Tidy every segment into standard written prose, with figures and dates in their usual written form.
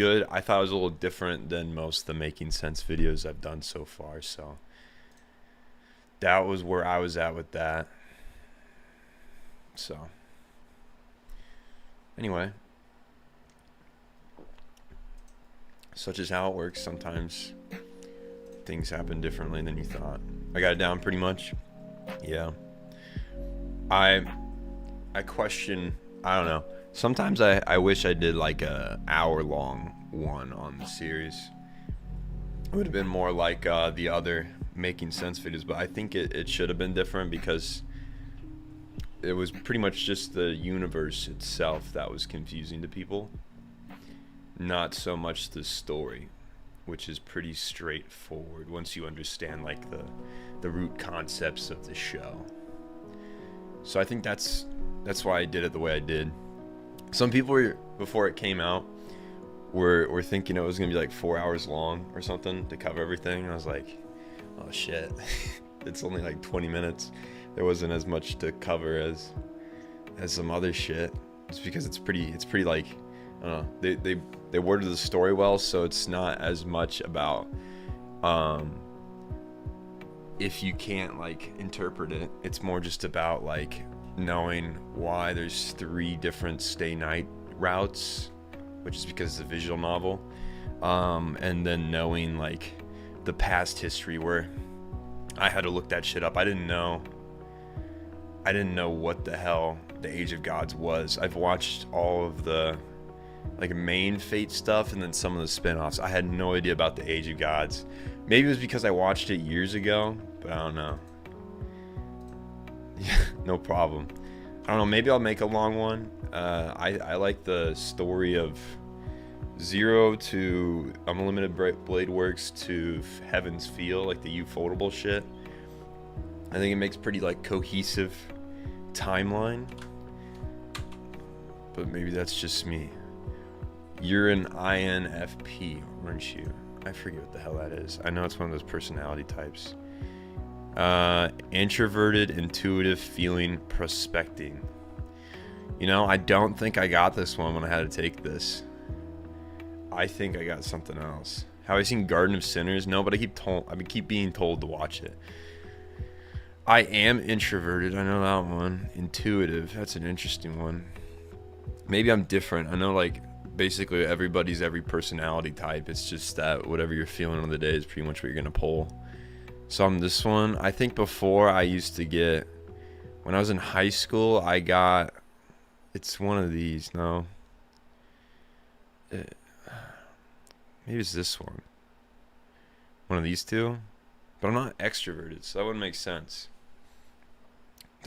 good. I thought it was a little different than most of the Making Sense videos I've done so far, so that was where I was at with that. So anyway, such is how it works. Sometimes things happen differently than you thought. I got it down pretty much. Yeah. I question, I don't know. Sometimes I wish I did like a hour long one on the series. It would have been more like the other Making Sense videos, but I think it should have been different because it was pretty much just the universe itself that was confusing to people. Not so much the story, which is pretty straightforward once you understand like the root concepts of the show. So I think that's why I did it the way I did. Some people were, before it came out, were thinking it was gonna be like 4 hours long or something to cover everything. And I was like, oh shit, it's only like 20 minutes. There wasn't as much to cover as some other shit. It's because it's pretty like, I don't know, they worded the story well, so it's not as much about if you can't like interpret it. It's more just about like knowing why there's 3 different stay night routes, which is because it's a visual novel, and then knowing like the past history, where I had to look that shit up. I didn't know what the hell the Age of Gods was. I've watched all of the like main Fate stuff and then some of the spin-offs. I had no idea about the Age of Gods. Maybe it was because I watched it years ago, but I don't know. Yeah, no problem. I don't know, maybe I'll make a long one. I like the story of Zero to Unlimited Blade Works to Heaven's Feel, like the Ufotable shit. I think it makes pretty like cohesive timeline. But maybe that's just me. You're an INFP, aren't you? I forget what the hell that is. I know it's one of those personality types. Introverted, intuitive, feeling, prospecting. You know, I don't think I got this one when I had to take this. I think I got something else. Have I seen Garden of Sinners? No, but I keep being told to watch it. I am introverted. I know that one. Intuitive. That's an interesting one. Maybe I'm different. I know like basically everybody's every personality type. It's just that whatever you're feeling on the day is pretty much what you're gonna pull. So I'm this one. I think before I used to get, when I was in high school, I got, it's one of these. No. Maybe it's this one. One of these two. But I'm not extroverted, so that wouldn't make sense.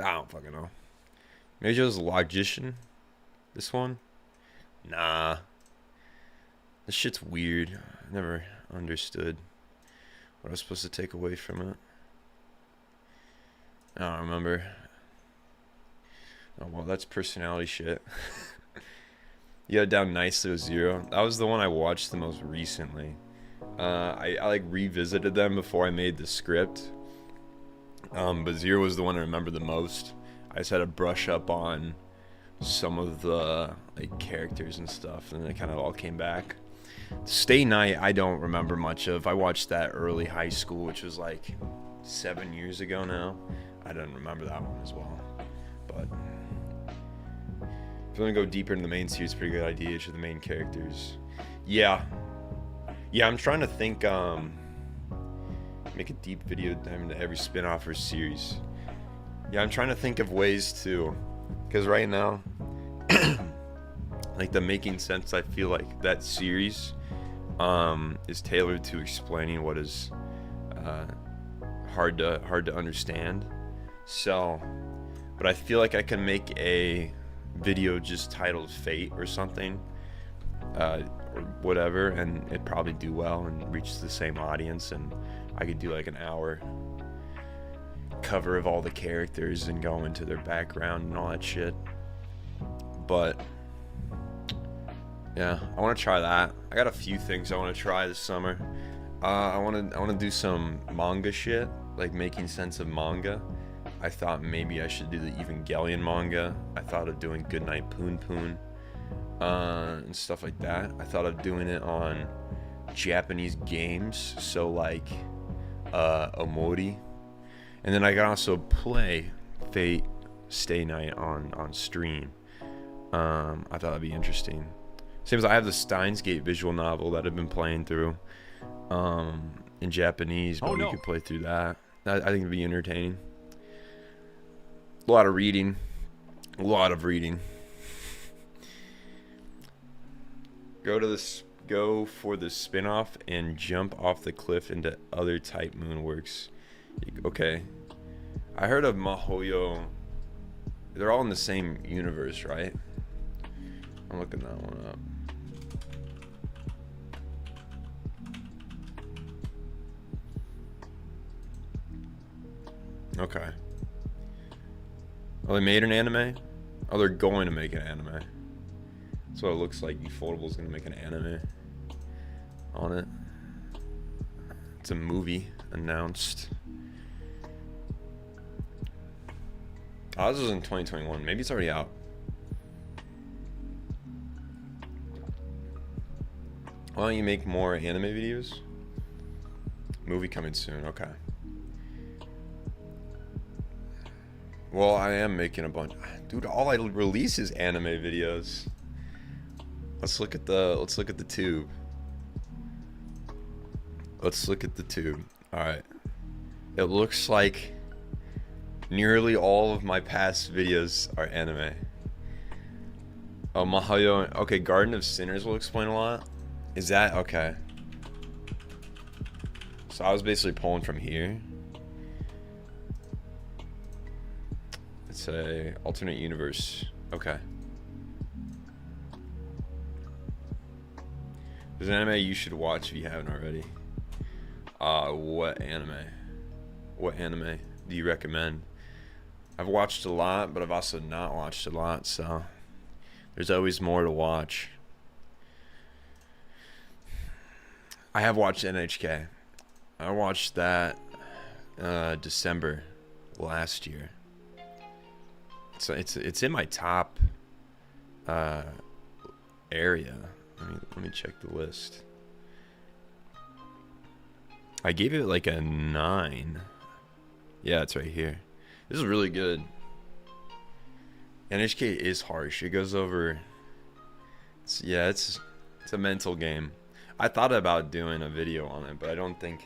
I don't fucking know. Maybe it was logician. This one? Nah. This shit's weird. I never understood what I was supposed to take away from it. I don't remember. Oh, well, that's personality shit. You got it down nicely with Zero. That was the one I watched the most recently. I like revisited them before I made the script. But Zero was the one I remember the most. I just had to brush up on some of the like characters and stuff, and then it kind of all came back. Stay Night I don't remember much of. I watched that early high school, which was like 7 years ago now. I don't remember that one as well. But if you want to go deeper into the main series, pretty good idea. Each of the main characters. Yeah, I'm trying to think, make a deep video into every spin-off or series. Yeah, I'm trying to think of ways to, because right now, like the Making Sense, I feel like that series is tailored to explaining what is hard to understand. So, but I feel like I can make a video just titled Fate or something, or whatever, and it'd probably do well and reach the same audience, and I could do like an hour cover of all the characters and go into their background and all that shit. But yeah, I want to try that. I got a few things I want to try this summer. I want to do some manga shit, like making sense of manga. I thought maybe I should do the Evangelion manga. I thought of doing Goodnight Poon Poon. and stuff like that. I thought of doing it on Japanese games, so like Omori. And then I can also play Fate Stay Night on stream. I thought that'd be interesting. Same as I have the Steins Gate visual novel that I've been playing through in Japanese, but we could play through that. I think it'd be entertaining. A lot of reading. Go for the spin-off and jump off the cliff into other type moonworks. Okay. I heard of Mahoyo. They're all in the same universe, right? I'm looking that one up. Okay. Oh, they made an anime? Oh, they're going to make an anime. That's what it looks like. Ufoldable's going to make an anime on it. It's a movie announced. Oh, this was in 2021. Maybe it's already out. Why don't you make more anime videos? Movie coming soon. Okay. Well, I am making a bunch. Dude, all I release is anime videos. Let's look at the tube. All right. It looks like nearly all of my past videos are anime. Oh, Mahayo. Okay, Garden of Sinners will explain a lot. Is that okay? So I was basically pulling from here. It's a alternate universe. Okay. There's an anime you should watch if you haven't already. What anime? What anime do you recommend? I've watched a lot, but I've also not watched a lot, so there's always more to watch. I have watched NHK. I watched that December last year. So it's in my top area. Let me check the list. I gave it like a 9. Yeah, it's right here. This is really good. NHK is harsh. It goes over. It's a mental game. I thought about doing a video on it, but I don't think.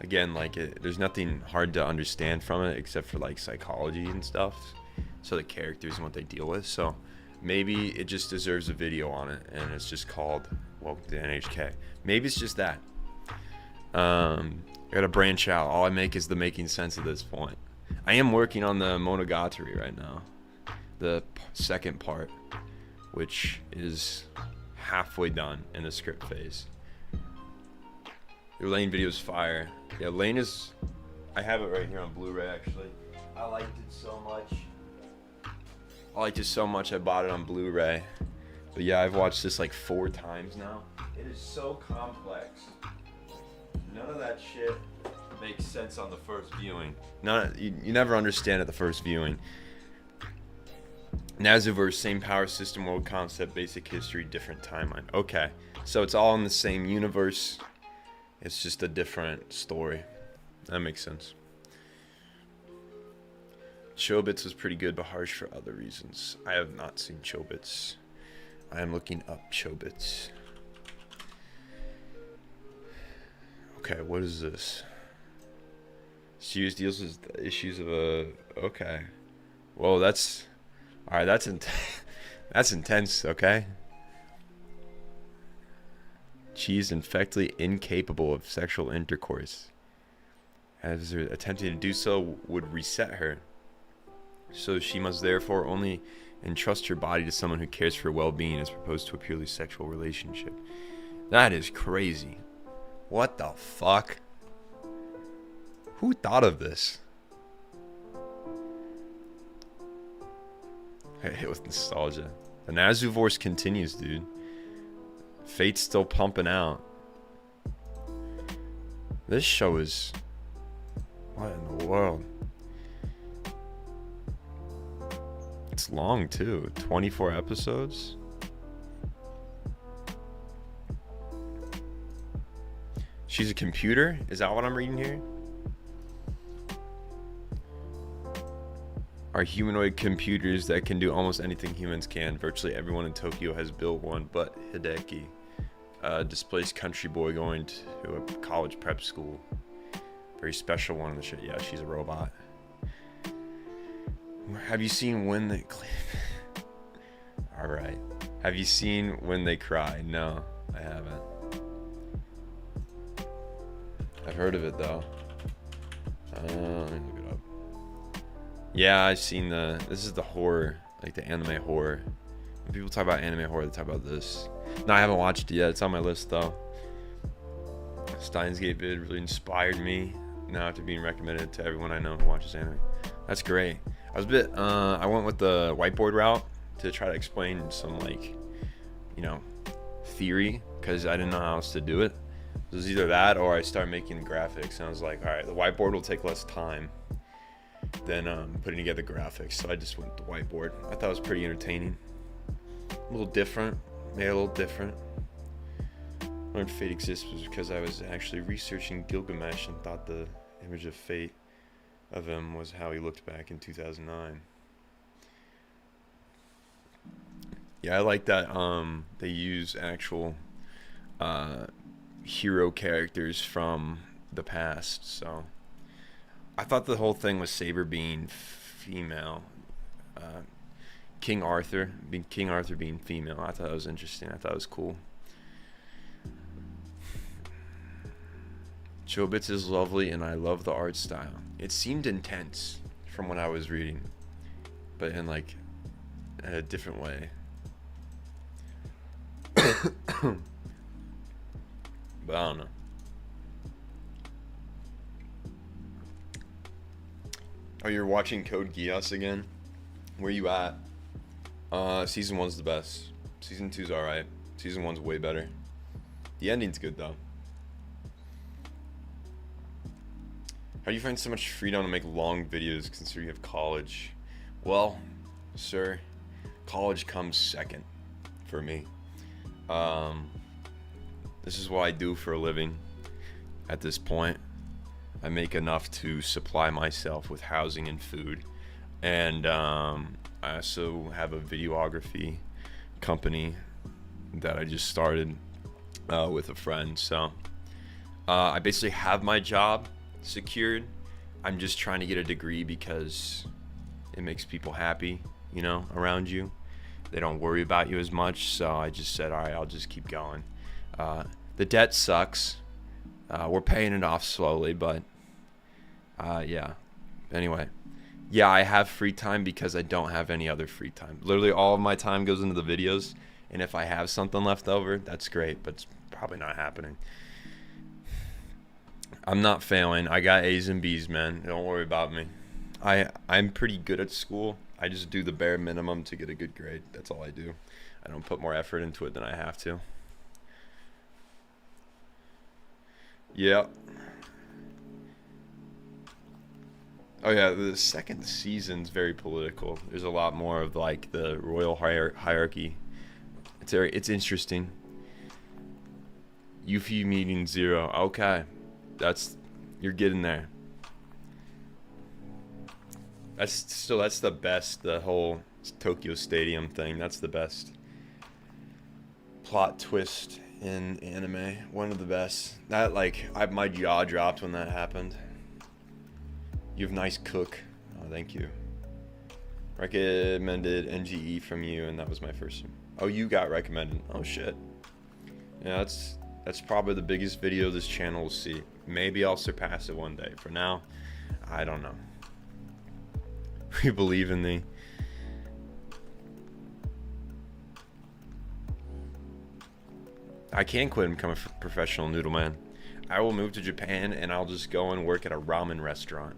Again, like there's nothing hard to understand from it except for like psychology and stuff. So the characters and what they deal with. So maybe it just deserves a video on it, and it's just called Welcome to NHK. Maybe it's just that. I gotta branch out. All I make is the making sense at this point. I am working on the Monogatari right now, the second part, which is halfway done in the script phase. Your Lane video is fire. Yeah, Lane is. I have it right here on Blu-ray actually. I liked it so much. I bought it on Blu-ray. But yeah, I've watched this like 4 times now. It is so complex. None of that shit makes sense on the first viewing. You never understand at the first viewing. Nazuverse, same power system, world concept, basic history, different timeline. Okay, so it's all in the same universe. It's just a different story. That makes sense. Chobits was pretty good, but harsh for other reasons. I have not seen Chobits. I am looking up Chobits. Okay, what is this? Series deals with the issues of a. Okay. Whoa, that's. Alright, that's that's intense, okay? She's infectly incapable of sexual intercourse. As her attempting to do so would reset her. So she must therefore only entrust her body to someone who cares for her well-being as opposed to a purely sexual relationship. That is crazy. What the fuck? Who thought of this? I hit with nostalgia. The Nazuverse continues, dude. Fate's still pumping out. This show is... What in the world? It's long, too. 24 episodes? She's a computer? Is that what I'm reading here? Are humanoid computers that can do almost anything humans can. Virtually everyone in Tokyo has built one, but Hideki, a displaced country boy going to a college prep school. Very special one in the shit. Yeah, she's a robot. Have you seen When They... Alright. Have you seen When They Cry? No, I haven't. I've heard of it, though. Let me look it up. Yeah, I've seen this is the horror, like the anime horror. When people talk about anime horror, they talk about this. No, I haven't watched it yet. It's on my list, though. Steins Gate vid really inspired me now after being recommended to everyone I know who watches anime. That's great. I was a bit, I went with the whiteboard route to try to explain some, like, you know, theory, because I didn't know how else to do it. It was either that or I started making graphics, and I was like, all right, the whiteboard will take less time than putting together graphics, so I just went with the whiteboard. I thought it was pretty entertaining. A little different, made it a little different. Learned Fate exists was because I was actually researching Gilgamesh and thought the image of Fate of him was how he looked back in 2009. Yeah, I like that they use actual hero characters from the past. So I thought the whole thing was Saber being female, King Arthur being female. I thought that was interesting. I thought it was cool. Chobits is lovely, and I love the art style. It seemed intense from what I was reading, but in like a different way. But I don't know. Oh, you're watching Code Geass again? Where you at? Season 1's the best. Season 2's alright. Season 1's way better. The ending's good though. How do you find so much freedom to make long videos considering you have college? Well, sir, college comes second for me. This is what I do for a living at this point. I make enough to supply myself with housing and food. And I also have a videography company that I just started with a friend. So I basically have my job secured. I'm just trying to get a degree because it makes people happy, you know, around you. They don't worry about you as much. So I just said, all right, I'll just keep going. The debt sucks. We're paying it off slowly, but yeah. Anyway, yeah, I have free time because I don't have any other free time. Literally all of my time goes into the videos, and if I have something left over, that's great, but it's probably not happening. I'm not failing. I got A's and B's, man. Don't worry about me. I'm pretty good at school. I just do the bare minimum to get a good grade. That's all I do. I don't put more effort into it than I have to. Yeah. Oh yeah, the second season's very political. There's a lot more of like the royal hierarchy. It's interesting. Yuffie meeting 0. Okay. You're getting there. That's the best, the whole Tokyo Stadium thing. That's the best plot twist in anime. One of the best. That my jaw dropped when that happened. You have nice cook. Oh, thank you. Recommended NGE from you, and that was my first. Oh, you got recommended. Oh shit. Yeah, that's probably the biggest video this channel will see. Maybe I'll surpass it one day. For now, I don't know. We believe in thee. I can quit and become a professional noodle man. I will move to Japan and I'll just go and work at a ramen restaurant.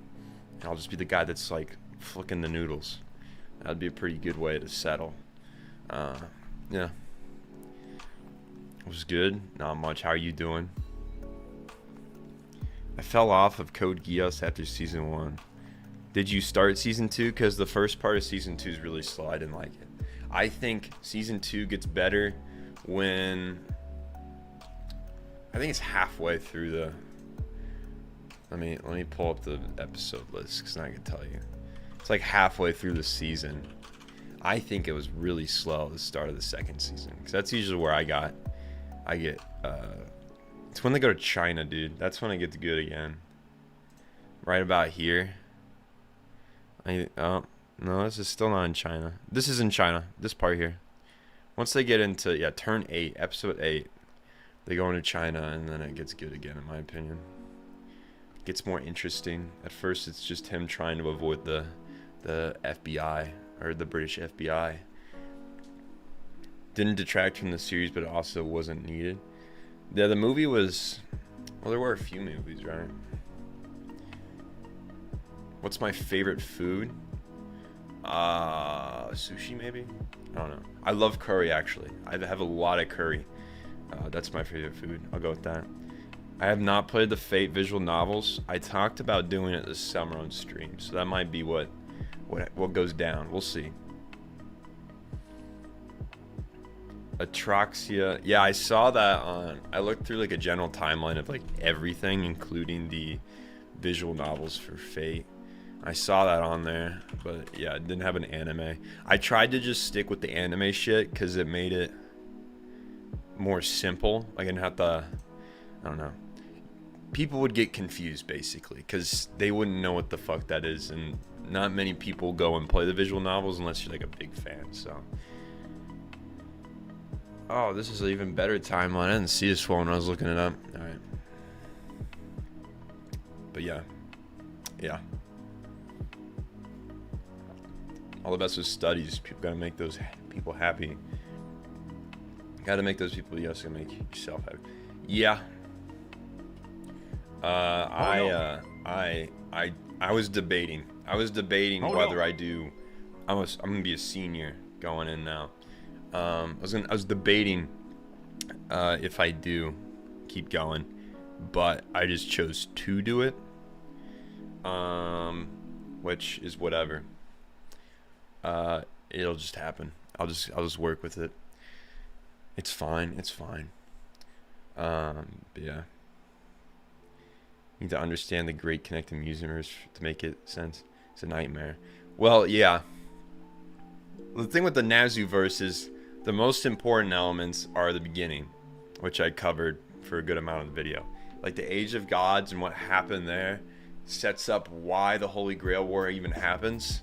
And I'll just be the guy that's like flicking the noodles. That'd be a pretty good way to settle. Yeah. It was good. Not much. How are you doing? I fell off of Code Geass after season 1. Did you start season 2? Because the first part of season 2 is really slow. I didn't like it. I think season 2 gets better when I think it's halfway through the. Let me pull up the episode list because I can tell you. It's like halfway through the season. I think it was really slow at the start of the second season because that's usually where I get. It's when they go to China, dude. That's when it gets good again. Right about here. Oh no, this is still not in China. This is in China. This part here. Once they get into turn 8, episode 8, they go into China and then it gets good again, in my opinion. It gets more interesting. At first, it's just him trying to avoid the FBI or the British FBI. Didn't detract from the series, but it also wasn't needed. Yeah, the movie was. Well, there were a few movies, right? What's my favorite food? Sushi maybe? I don't know. I love curry actually. I have a lot of curry. That's my favorite food. I'll go with that. I have not played the Fate visual novels. I talked about doing it this summer on stream, so that might be what goes down. We'll see. Atraxia. Yeah, I saw that on. I looked through like a general timeline of like everything, including the visual novels for Fate. I saw that on there, but yeah, it didn't have an anime. I tried to just stick with the anime shit because it made it more simple. I didn't have to, I don't know. People would get confused basically because they wouldn't know what the fuck that is, and not many people go and play the visual novels unless you're like a big fan. So, oh, this is an even better timeline. I didn't see this one when I was looking it up. All right, but yeah. All the best with studies. People gotta make those people happy. Gotta make those people. You also gotta make yourself happy. Yeah. I was debating. Whether I do. I'm gonna be a senior going in now. I was debating if I do keep going, but I just chose to do it. Which is whatever. It'll just happen. I'll just work with it. It's fine. But yeah. Need to understand the great connecting universe to make it sense. It's a nightmare. Well, yeah. The thing with the Nazuverse is the most important elements are the beginning, which I covered for a good amount of the video. Like the Age of Gods and what happened there sets up why the Holy Grail War even happens.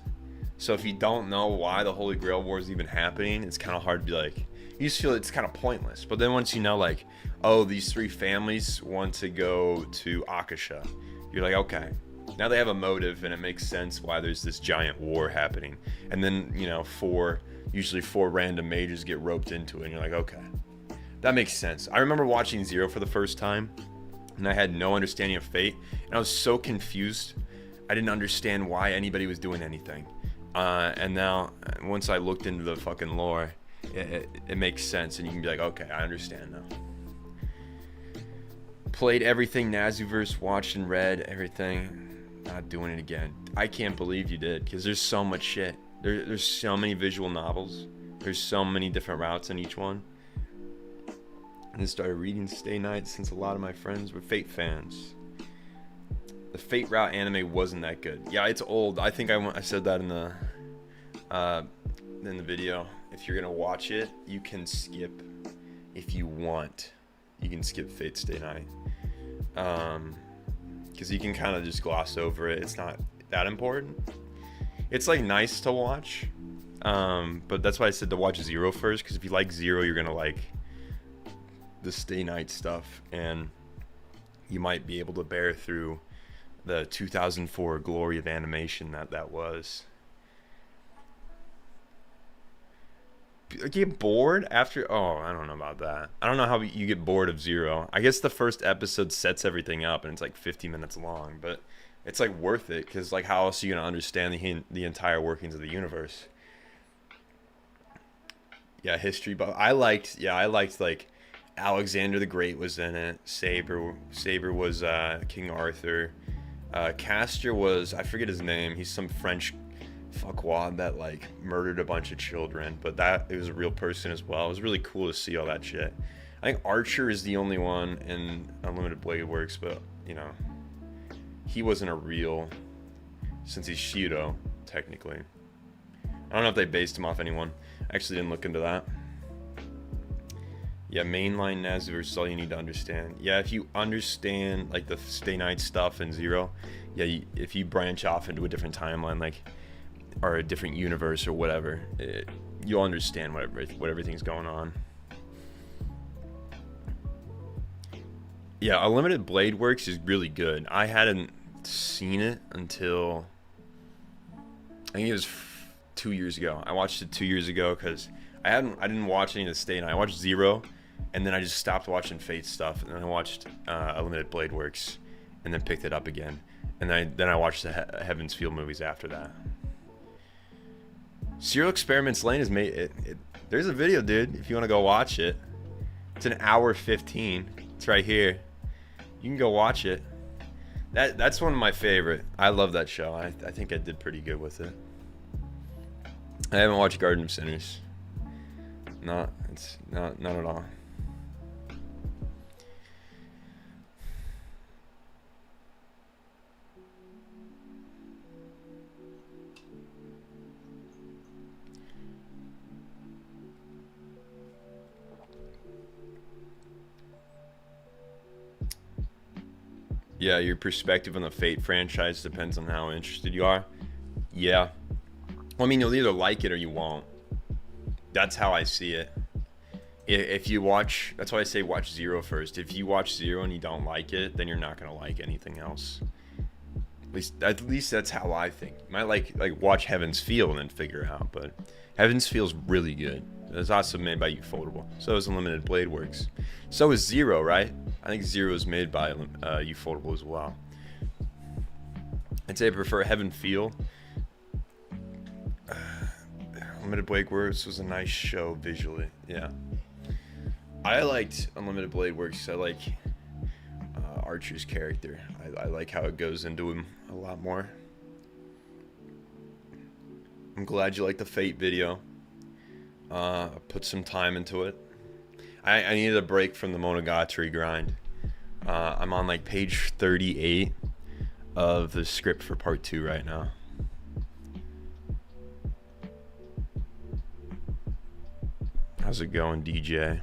So if you don't know why the Holy Grail War is even happening, it's kind of hard to be like, you just feel it's kind of pointless. But then once you know, like, oh, these 3 families want to go to Akasha, you're like, okay, now they have a motive and it makes sense why there's this giant war happening. And then, usually 4 random mages get roped into it and you're like, okay, that makes sense. I remember watching Zero for the first time and I had no understanding of Fate and I was so confused. I didn't understand why anybody was doing anything. And now, once I looked into the fucking lore, it makes sense, and you can be like, okay, I understand now. Played everything Nazuverse, watched and read everything. Not doing it again. I can't believe you did, because there's so much shit. There's so many visual novels. There's so many different routes in each one. And I started reading Stay Night since a lot of my friends were Fate fans. The Fate route anime wasn't that good. Yeah, it's old. I think I said that in the video. If you're gonna watch it, you can skip. If you want, you can skip Fate Stay Night. Because you can kind of just gloss over it. It's not that important. It's like nice to watch. But that's why I said to watch Zero first. Because if you like Zero, you're gonna like the Stay Night stuff, and you might be able to bear through the 2004 glory of animation that was. I get bored after. Oh, I don't know about that. I don't know how you get bored of Zero. I guess the first episode sets everything up and it's like 50 minutes long, but it's like worth it because like how else are you gonna understand the entire workings of the universe? Yeah, history. But I liked like Alexander the Great was in it. Saber was King Arthur. Castor was, I forget his name. He's some French fuckwad that like murdered a bunch of children, but it was a real person as well. It was really cool to see all that shit. I think Archer is the only one in Unlimited Blade Works, but you know, he wasn't a real, since he's Shido technically. I don't know if they based him off anyone. I actually didn't look into that. Yeah, mainline Nezuver is all you need to understand. Yeah, if you understand like the Stay Night stuff in Zero, yeah, if you branch off into a different timeline, like, or a different universe or whatever, you'll understand what everything's going on. Yeah, Unlimited Blade Works is really good. I hadn't seen it until I think it was 2 years ago. I watched it 2 years ago because I didn't watch any of the Stay Night. I watched Zero, and then I just stopped watching Fate stuff, and then I watched Unlimited Blade Works, and then picked it up again, and then I watched the Heaven's Feel movies after that. Serial Experiments Lane is made. There's a video, dude. If you want to go watch it, it's an hour 15. It's right here. You can go watch it. That's one of my favorite. I love that show. I think I did pretty good with it. I haven't watched Garden of Sinners. Not at all. Yeah, your perspective on the Fate franchise depends on how interested you are. Yeah. Well, I mean, you'll either like it or you won't. That's how I see it. If you watch, that's why I say watch Zero first. If you watch Zero and you don't like it, then you're not gonna like anything else. At least that's how I think. You might like watch Heaven's Feel and then figure it out, but Heaven's Feel's really good. It's also made by Ufotable. So is Unlimited Blade Works. So is Zero, right? I think Zero is made by Ufotable as well. I'd say I prefer Heaven Feel. Unlimited Blade Works was a nice show visually. Yeah. I liked Unlimited Blade Works. I like Archer's character. I like how it goes into him a lot more. I'm glad you liked the Fate video. Put some time into it. I needed a break from the Monogatari grind. I'm on like page 38 of the script for part 2 right now. How's it going, DJ?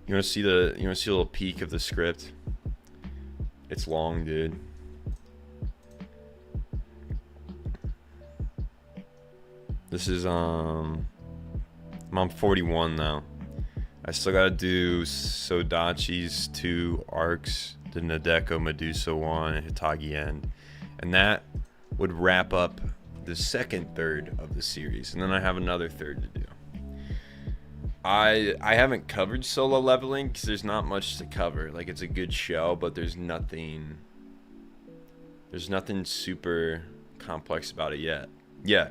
You want to see a little peek of the script? It's long, dude. This is I'm on 41 now. I still gotta do Sodachi's 2 arcs, the Nadeko Medusa 1, and Hitagi End, and that would wrap up the second third of the series, and then I have another third to do. I haven't covered Solo Leveling because there's not much to cover. Like, it's a good show, but there's nothing super complex about it yet. Yeah.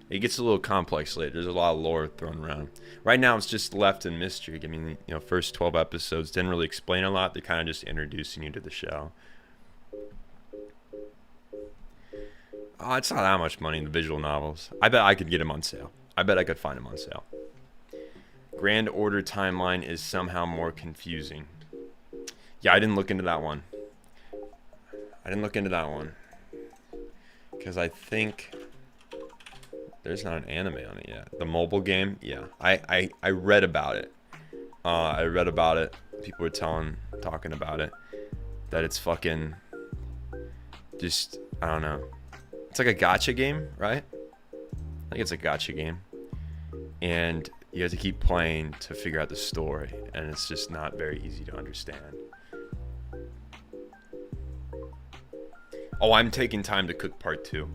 It gets a little complex later. There's a lot of lore thrown around. Right now, it's just left in mystery. I mean, first 12 episodes didn't really explain a lot. They're kind of just introducing you to the show. Oh, it's not that much money in the visual novels. I bet I could get them on sale. I bet I could find them on sale. Grand Order timeline is somehow more confusing. Yeah, I didn't look into that one. Because I think there's not an anime on it yet. The mobile game, yeah. I read about it. People were talking about it. That it's fucking just, I don't know. It's like a gacha game, right? I think it's a gacha game. And you have to keep playing to figure out the story. And it's just not very easy to understand. Oh, I'm taking time to cook part 2.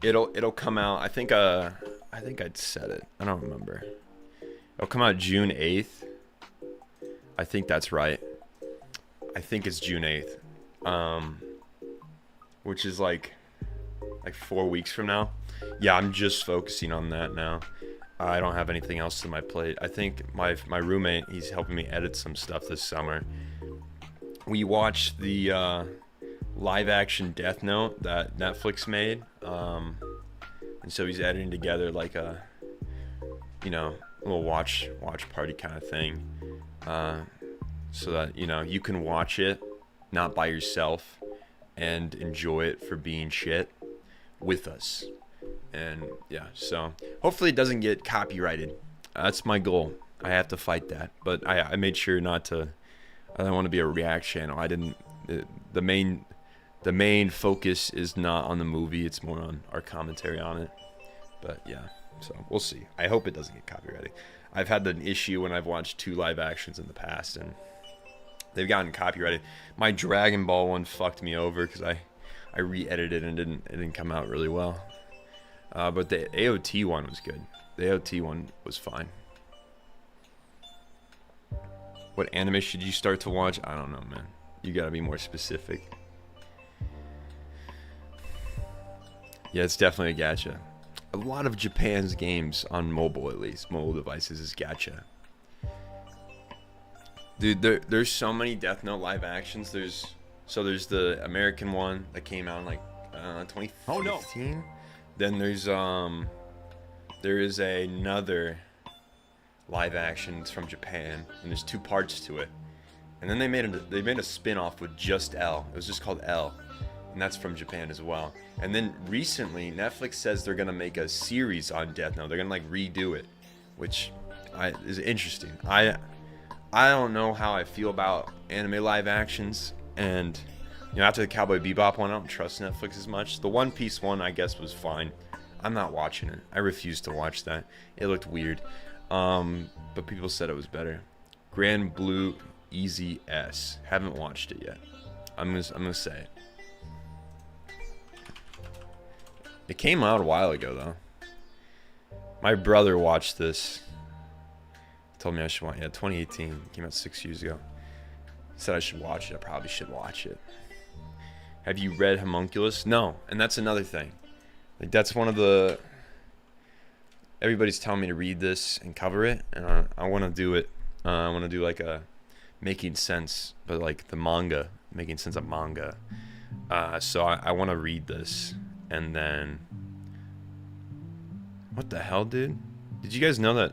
It'll come out. I think I'd said it. I don't remember. It'll come out June 8th. I think that's right. I think it's June 8th. Which is like 4 weeks from now. Yeah, I'm just focusing on that now. I don't have anything else on my plate. I think my roommate, he's helping me edit some stuff this summer. We watched the live action Death Note that Netflix made. And so he's editing together like a, little watch party kind of thing, so that you can watch it not by yourself and enjoy it for being shit with us. And yeah, so hopefully it doesn't get copyrighted. That's my goal. I have to fight that, but I made sure not to. I don't want to be a react channel. I didn't. The main focus is not on the movie. It's more on our commentary on it. But yeah, so we'll see. I hope it doesn't get copyrighted. I've had an issue when I've watched 2 live actions in the past, and they've gotten copyrighted. My Dragon Ball one fucked me over because I re-edited it and it didn't come out really well. But the AOT one was good. The AOT one was fine. What anime should you start to watch? I don't know, man. You gotta be more specific. Yeah, it's definitely a gacha. A lot of Japan's games on mobile, at least mobile devices, is gacha. Dude, there's so many Death Note live actions. There's the American one that came out in like 2015. Oh no. Then there is another live action. It's from Japan, and there's 2 parts to it. And then they made a spin-off with just L. It was just called L, and that's from Japan as well. And then recently, Netflix says they're gonna make a series on Death Note. They're gonna like redo it, which is interesting. I don't know how I feel about anime live actions, and after the Cowboy Bebop one, I don't trust Netflix as much. The One Piece one, I guess, was fine. I'm not watching it. I refuse to watch that. It looked weird. But people said it was better. Grand Blue Easy S. Haven't watched it yet. I'm gonna say it. It came out a while ago though. My brother watched this. He told me I should watch. Yeah, 2018. It came out 6 years ago. He said I should watch it. I probably should watch it. Have you read Homunculus? No, and that's another thing. Like that's one of the. Everybody's telling me to read this and cover it, and I want to do it. I want to do like a making sense, but like the manga, making sense of manga. So I want to read this, and then. What the hell, dude? Did you guys know that?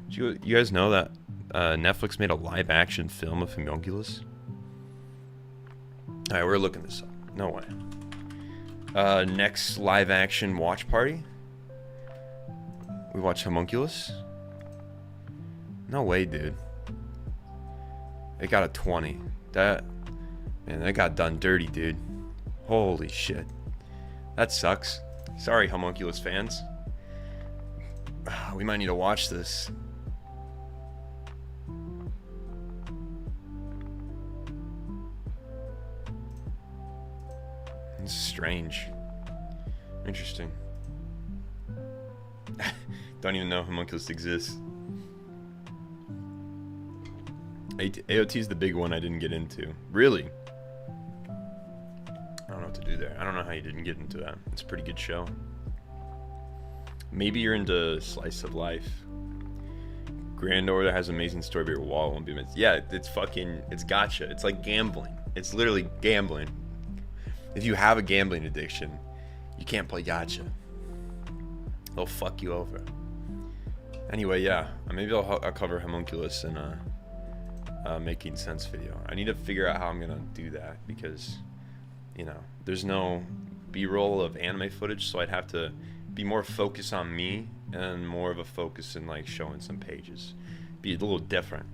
You guys know that Netflix made a live action film of Homunculus? Alright, we're looking this up. No way. Next live action watch party? We watch Homunculus? No way, dude. It got a 20. That got done dirty, dude. Holy shit. That sucks. Sorry, Homunculus fans. We might need to watch this. It's strange. Interesting. Don't even know Homunculus exists. AOT is the big one I didn't get into. Really? I don't know what to do there. I don't know how you didn't get into that. It's a pretty good show. Maybe you're into Slice of Life. Grand Order has amazing story, but your wall won't be missed. Yeah, it's gotcha. It's like gambling. It's literally gambling. If you have a gambling addiction, you can't play gotcha. They'll fuck you over. Anyway, yeah, maybe I'll cover Homunculus in a making sense video. I need to figure out how I'm gonna do that because, there's no B-roll of anime footage, so I'd have to be more focused on me and more of a focus in like showing some pages. Be a little different.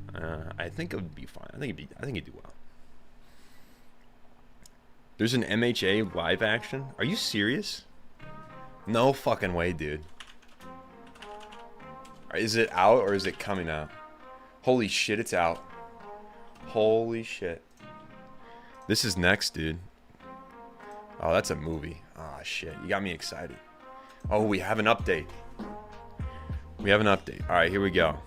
I think it would be fine. I think it'd do well. There's an MHA live action? Are you serious? No fucking way, dude. Is it out or is it coming out? Holy shit, it's out. Holy shit. This is next, dude. Oh, that's a movie. Oh, shit. You got me excited. Oh, we have an update. We have an update. All right, here we go.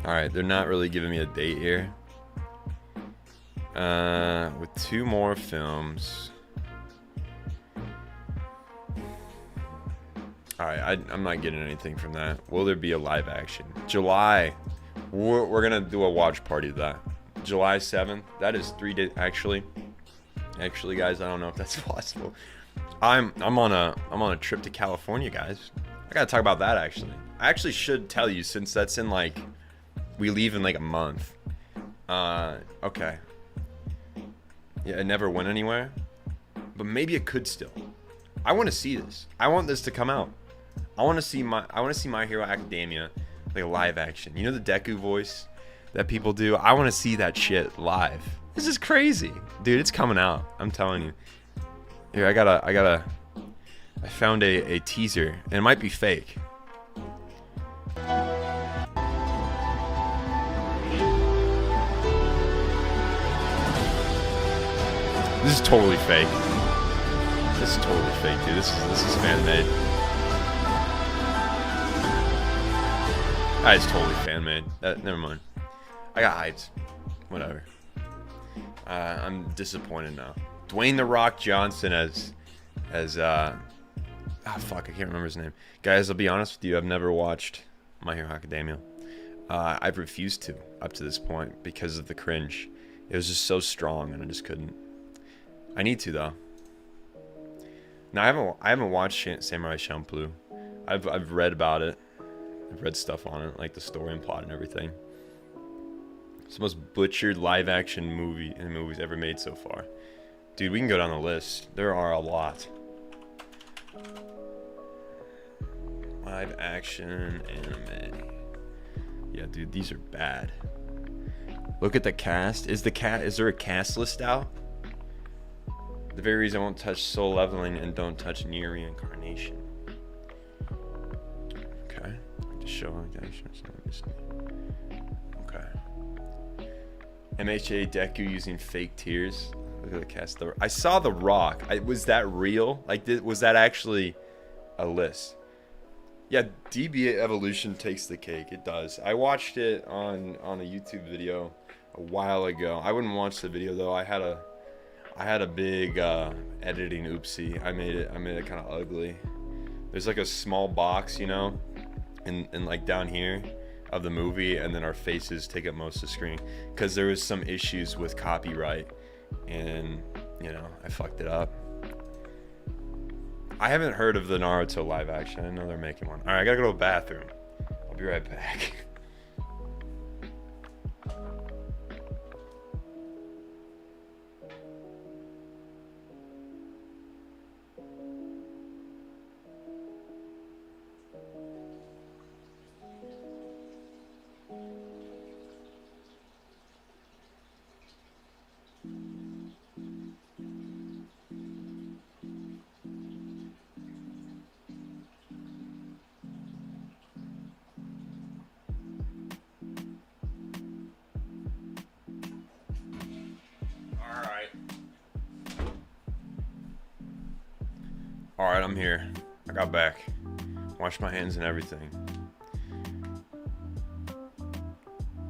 All right, they're not really giving me a date here. With 2 more films. Alright, I'm not getting anything from that. Will there be a live action? July. We're gonna do a watch party of that. July 7th. That is 3 days, actually. Actually, guys, I don't know if that's possible. I'm on a trip to California, guys. I gotta talk about that actually. I actually should tell you since that's in like, we leave in like a month. Okay. Yeah, it never went anywhere, but maybe it could still. I want to see this. I want this to come out. I want to see My Hero Academia, like a live action. You know the Deku voice that people do? I want to see that shit live. This is crazy, dude. It's coming out. I'm telling you. Here, I found a teaser, and it might be fake. This is totally fake. This is totally fake, dude. This is fan made. It's totally fan made. Never mind. I got hyped. Whatever. I'm disappointed now. Dwayne The Rock Johnson as fuck, I can't remember his name. Guys, I'll be honest with you, I've never watched My Hero Academia. I've refused to up to this point because of the cringe. It was just so strong and I just couldn't. I need to though. Now I haven't watched Samurai Champloo. I've read about it. I've read stuff on it, like the story and plot and everything. It's the most butchered live action movies ever made so far. Dude, we can go down the list. There are a lot. Live action anime. Yeah, dude, these are bad. Look at the cast. Is there a cast list out? The very reason I won't touch Soul Leveling and don't touch Nier Reincarnation. Okay. To show okay. MHA Deku using fake tears. Look at the cast. I saw The Rock. Was that real? Like, was that actually a list? Yeah, DB Evolution takes the cake. It does. I watched it on a YouTube video a while ago. I wouldn't watch the video though. I had a big editing oopsie. I made it kind of ugly. There's like a small box, you know, and like down here of the movie, and then our faces take up most of the screen because there was some issues with copyright, and you know, I fucked it up. I haven't heard of the Naruto live action. I didn't know they're making one. All right, I gotta go to the bathroom. I'll be right back. Alright, I'm here. I got back. Washed my hands and everything.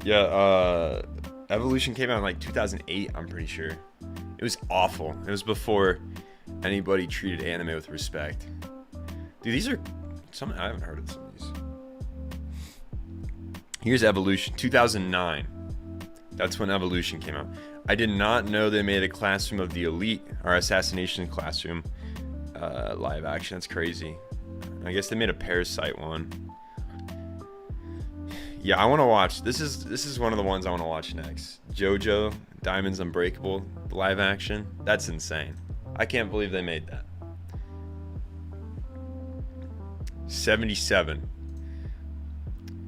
Yeah, Evolution came out in like 2008, I'm pretty sure. It was awful. It was before anybody treated anime with respect. Dude, these are some, I haven't heard of some of these. Here's Evolution, 2009. That's when Evolution came out. I did not know they made a Classroom of the Elite, or Assassination Classroom live action. That's crazy. I guess they made a Parasite one. Yeah, I want to watch. This is one of the ones I want to watch next. JoJo Diamonds Unbreakable live action. That's insane. I can't believe they made that. 77.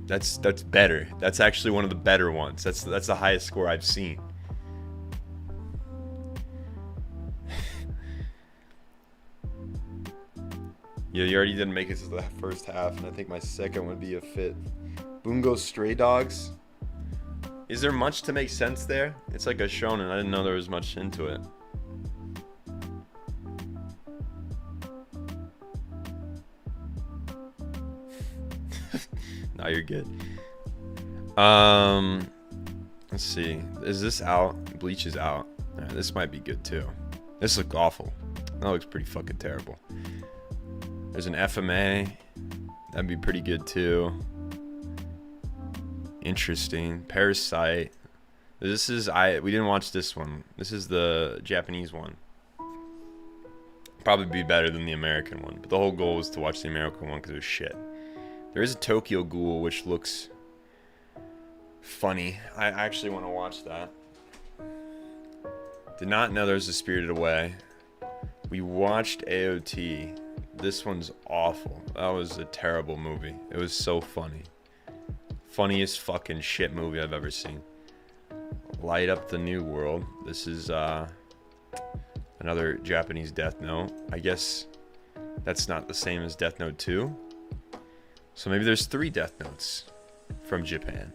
That's better. That's actually one of the better ones. That's the highest score I've seen. Yeah, you already didn't make it to the first half, and I think my second would be a fifth. Bungo Stray Dogs. Is there much to make sense there? It's like a shonen. I didn't know there was much into it. Now you're good. Let's see. Is this out? Bleach is out. Right, this might be good too. This looks awful. That looks pretty fucking terrible. There's an FMA. That'd be pretty good too. Interesting. Parasite. We didn't watch this one. This is the Japanese one. Probably be better than the American one. But the whole goal was to watch the American one because it was shit. There is a Tokyo Ghoul, which looks funny. I actually want to watch that. Did not know there was a Spirited Away. We watched AOT. This one's awful. That was a terrible movie. It was so funny. Funniest fucking shit movie I've ever seen. Light Up the New World. This is another Japanese Death Note. I guess that's not the same as Death Note 2. So maybe there's 3 Death Notes from Japan.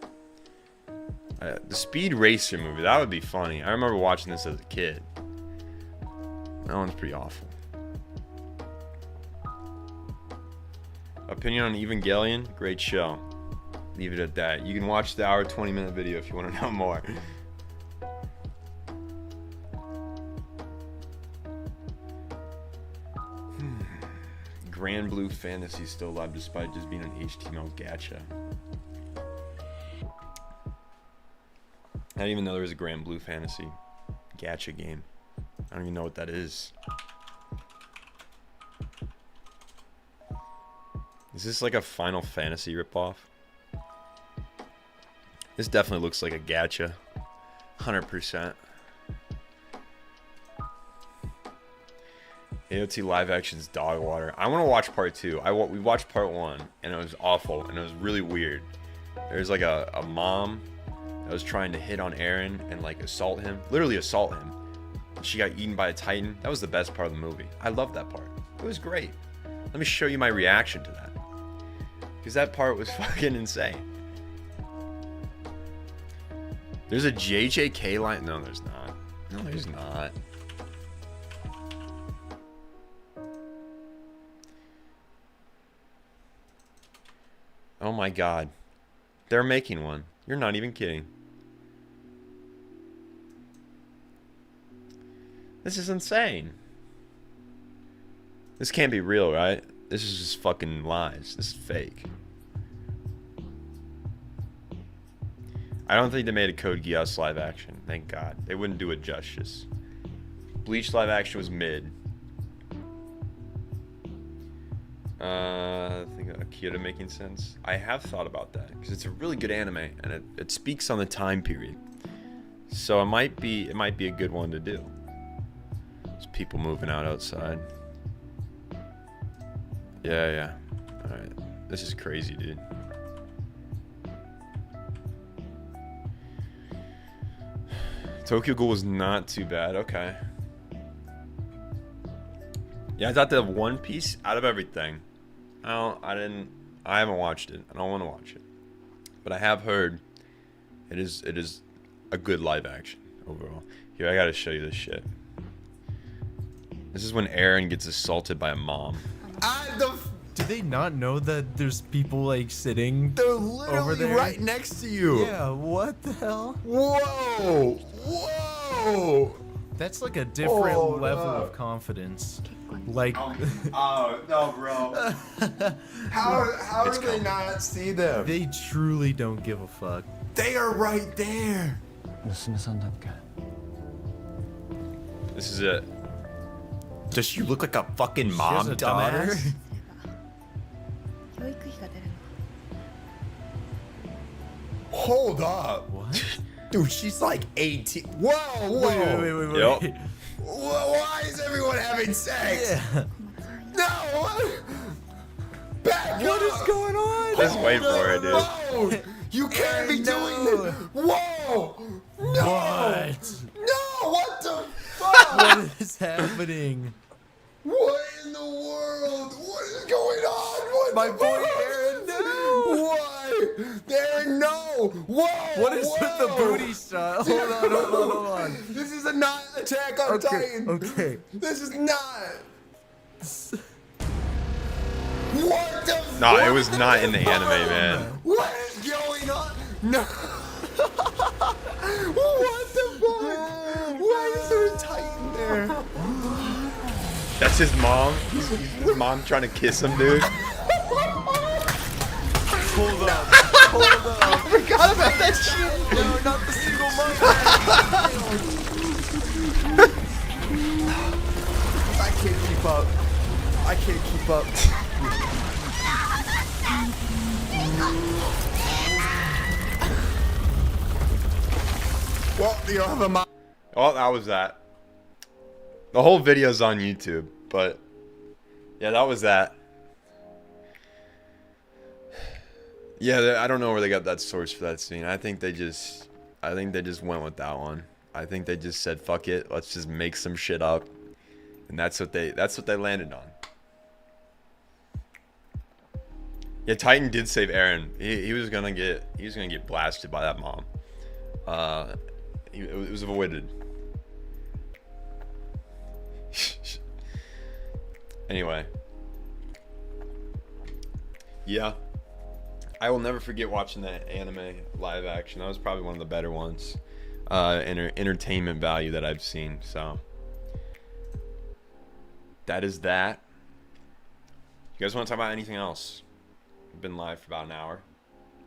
The Speed Racer movie, that would be funny. I remember watching this as a kid. That one's pretty awful. Opinion on Evangelion? Great show. Leave it at that. You can watch the hour 20-minute video if you want to know more. Grand Blue Fantasy still alive despite just being an HTML gacha. I didn't even know there was a Grand Blue Fantasy gacha game. I don't even know what that is. Is this like a Final Fantasy ripoff? This definitely looks like a gacha. 100%. AOT live action's dog water. I want to watch part 2. We watched part 1 and it was awful and it was really weird. There's like a mom that was trying to hit on Eren and like assault him, literally assault him. She got eaten by a titan. That was the best part of the movie. I loved that part. It was great. Let me show you my reaction to that, because that part was fucking insane. There's a JJK line. No, there's not. No, there's not. Oh my god. They're making one. You're not even kidding. This is insane. This can't be real, right? This is just fucking lies. This is fake. I don't think they made a Code Geass live action. Thank God. They wouldn't do it justice. Bleach live action was mid. I think Akira making sense. I have thought about that because it's a really good anime and it speaks on the time period. So it might be a good one to do. There's people moving out outside. Yeah. Alright. This is crazy, dude. Tokyo Ghoul was not too bad. Okay. Yeah, I thought the One Piece out of everything. I haven't watched it. I don't want to watch it. But I have heard it is a good live action overall. Here, I gotta show you this shit. This is when Eren gets assaulted by a mom. Do they not know that there's people like sitting? They're literally over there? right next to you. Yeah, what the hell? Whoa! Whoa! That's like a different Hold level up. of confidence. Like, Oh no, bro! How do they not see them? they truly don't give a fuck. They are right there. This is it. Does she look like a fucking She has mom, a daughter? dumbass? 教育費が出るの。 Hold up, What? dude. She's like 18. Whoa, whoa! Wait. Yep. Why is everyone having sex? Yeah. No! Back What up! is going on? Just wait for it, dude. Whoa! You can't be doing this! Whoa! No! What? No! What the fuck? What is happening? What in the world? What is going on? What My the boy fuck? Eren, no! What? Eren, no! Whoa! What is with the whoa. booty shot? Hold on. This is not Attack on Titan. Okay. This is not. What the fuck? Nah, it was not in the anime, man. What is going on? No. What the fuck? Why is there a Titan there? That's his mom. His mom trying to kiss him, dude. Hold up. I forgot about that shit. No, not the single mother. I can't even keep up. I can't keep up. Well, you don't have a mom. Oh, that was that. The whole video's on YouTube, but yeah, that was that. Yeah, I don't know where they got that source for that scene. I think they just went with that one. I think they just said, "Fuck it, let's just make some shit up," and that's what they landed on. Yeah, Titan did save Eren. He was gonna get blasted by that mom. It was avoided. Anyway, yeah, I will never forget watching that anime live action. That was probably one of the better ones. Entertainment value that I've seen. So that is that. You guys want to talk about anything else? I've been live for about an hour,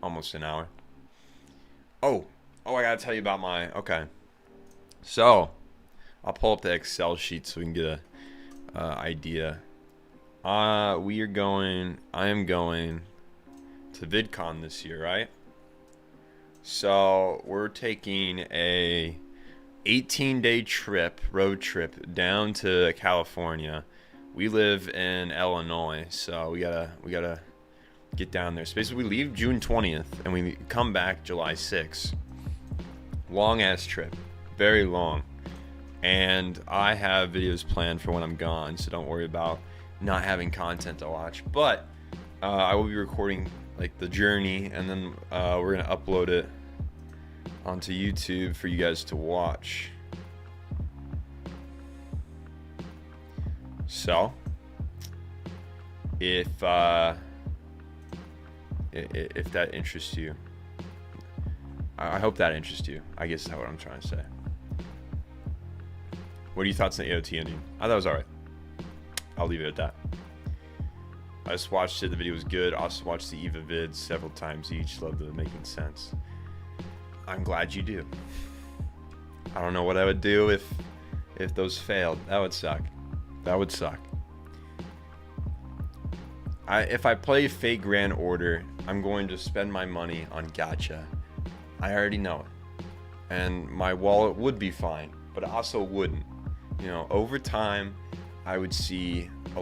almost an hour. Oh, I gotta tell you about my. Okay, so I'll pull up the Excel sheet so we can get a idea. I am going to VidCon this year, right? So we're taking a 18-day road trip down to California. We live in Illinois, so we gotta get down there. So basically, we leave June 20th and we come back July 6th. Long ass trip, very long. And I have videos planned for when I'm gone, so don't worry about not having content to watch. But I will be recording like the journey, and then we're gonna upload it onto YouTube for you guys to watch. So if that interests you, I hope that interests you. I guess that's what I'm trying to say. What are your thoughts on the AOT ending? I thought it was alright. I'll leave it at that. I just watched it. The video was good. Also watched the Eva vids several times each. Love the making sense. I'm glad you do. I don't know what I would do if those failed. That would suck. That would suck. If I play Fate Grand Order, I'm going to spend my money on gacha. I already know it. And my wallet would be fine, but it also wouldn't. You know, over time, I would see a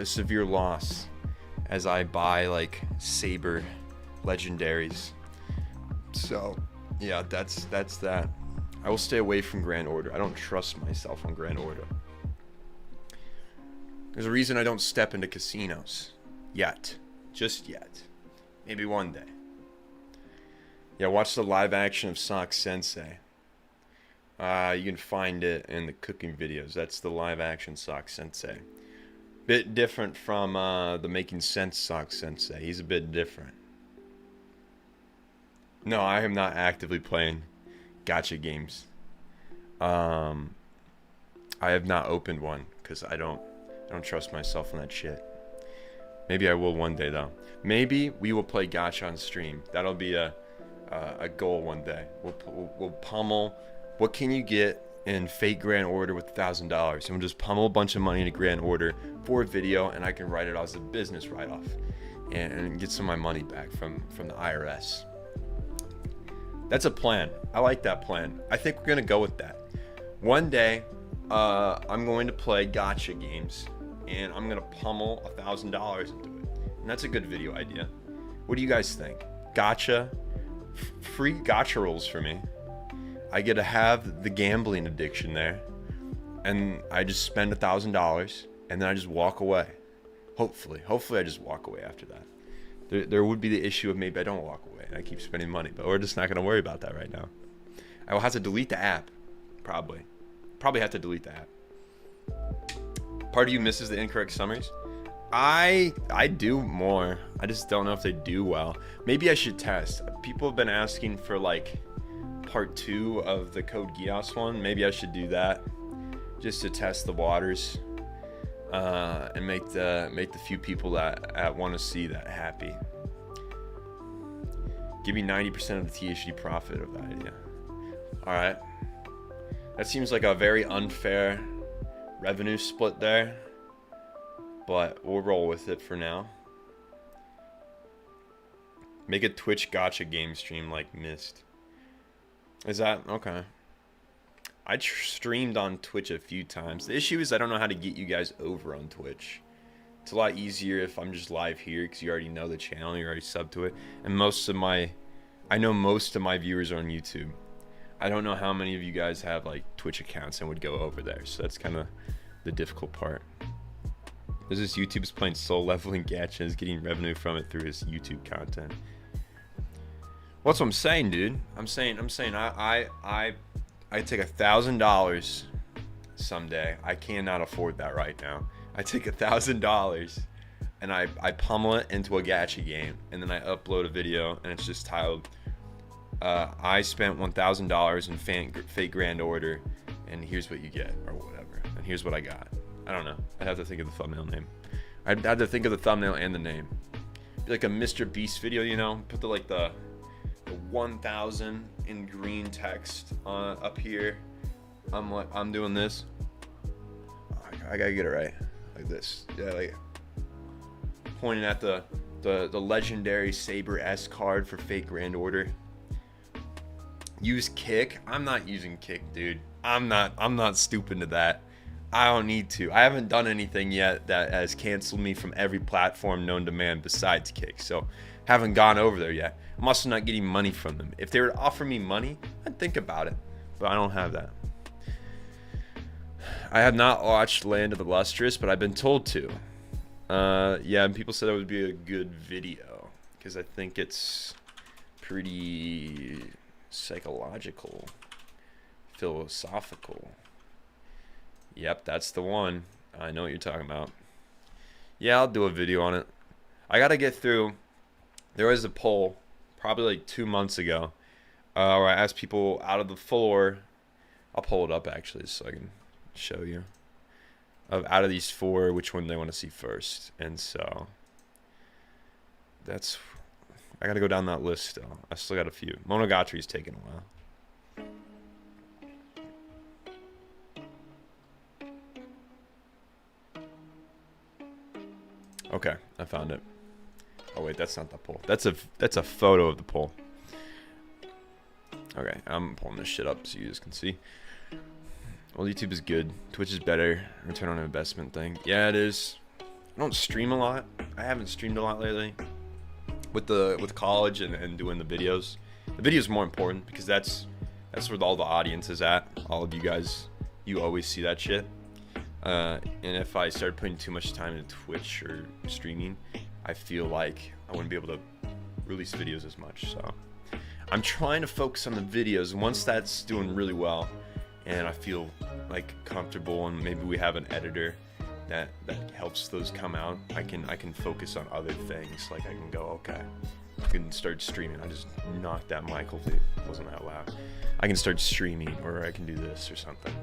severe loss as I buy like Saber legendaries. So, yeah, that's that. I will stay away from Grand Order. I don't trust myself on Grand Order. There's a reason I don't step into casinos. Yet. Just yet. Maybe one day. Yeah, watch the live action of Sonic Sensei. You can find it in the cooking videos. That's the live action Sonic Sensei. Bit different from the Making Sense Sonic Sensei. He's a bit different. No, I am not actively playing gacha games. I have not opened one because I don't trust myself in that shit. Maybe I will one day though. Maybe we will play gacha on stream. That'll be a goal one day. We'll pummel. What can you get in Fate Grand Order with $1,000? And we'll just pummel a bunch of money into Grand Order for a video, and I can write it as a business write-off and get some of my money back from the IRS. That's a plan. I like that plan. I think we're gonna go with that. One day, I'm going to play gacha games, and I'm gonna pummel $1,000 into it. And that's a good video idea. What do you guys think? Gacha, free gacha rolls for me. I get to have the gambling addiction there, and I just spend $1,000, and then I just walk away. Hopefully I just walk away after that. There would be the issue of maybe I don't walk away and I keep spending money, but we're just not going to worry about that right now. I will have to delete the app, probably have to delete the app. Part of you misses the incorrect summaries. I do more. I just don't know if they do well. Maybe I should test. People have been asking for like part 2 of the Code Geass one. Maybe I should do that just to test the waters and make the few people that want to see that happy. Give me 90% of the THD profit of that idea. All right. That seems like a very unfair revenue split there, but we'll roll with it for now. Make a Twitch gacha game stream like Mist. Is that okay? I streamed on Twitch a few times. The issue is I don't know how to get you guys over on Twitch. It's a lot easier if I'm just live here because you already know the channel, you're already subbed to it. And I know most of my viewers are on YouTube. I don't know how many of you guys have like Twitch accounts and would go over there. So that's kind of the difficult part. There's this YouTube's playing soul leveling gacha, is getting revenue from it through his YouTube content. What's what I'm saying, dude? I'm saying I take $1,000 someday. I cannot afford that right now. I take $1,000 and I pummel it into a gacha game, and then I upload a video and it's just titled I spent $1,000 in fake grand order and here's what you get, or whatever, and here's what I got. I don't know. I'd have to think of the thumbnail name. I'd have to think of the thumbnail and the name. Be like a Mr. Beast video, you know? Put the 1,000 in green text up here. I'm doing this. I gotta get it right, like this. Yeah, like pointing at the legendary Saber S card for fake grand order. Use kick. I'm not using kick, dude. I'm not stupid to that. I don't need to. I haven't done anything yet that has canceled me from every platform known to man besides kick. So haven't gone over there yet. I'm also not getting money from them. If they were to offer me money, I'd think about it. But I don't have that. I have not watched Land of the Lustrous, but I've been told to. Yeah, and people said it would be a good video because I think it's pretty psychological, philosophical. Yep, that's the one. I know what you're talking about. Yeah, I'll do a video on it. I gotta get through. There was a poll probably like 2 months ago where I asked people out of the 4. I'll pull it up actually so I can show you. Out of these 4, which one they want to see first. And so that's, I gotta go down that list still. I still got a few. Monogatari's taking a while. Okay, I found it. Oh wait, that's not the poll. That's a photo of the poll. Okay, I'm pulling this shit up so you guys can see. Well, YouTube is good. Twitch is better. Return on investment thing. Yeah, it is. I don't stream a lot. I haven't streamed a lot lately. With college and doing the videos. The videos are more important because that's where all the audience is at. All of you guys, you always see that shit. And if I started putting too much time into Twitch or streaming, I feel like I wouldn't be able to release videos as much. So I'm trying to focus on the videos. Once that's doing really well and I feel like comfortable and maybe we have an editor that helps those come out, I can focus on other things. Like I can go, okay, I can start streaming. I just knocked that mic, hopefully it wasn't that loud. I can start streaming, or I can do this or something.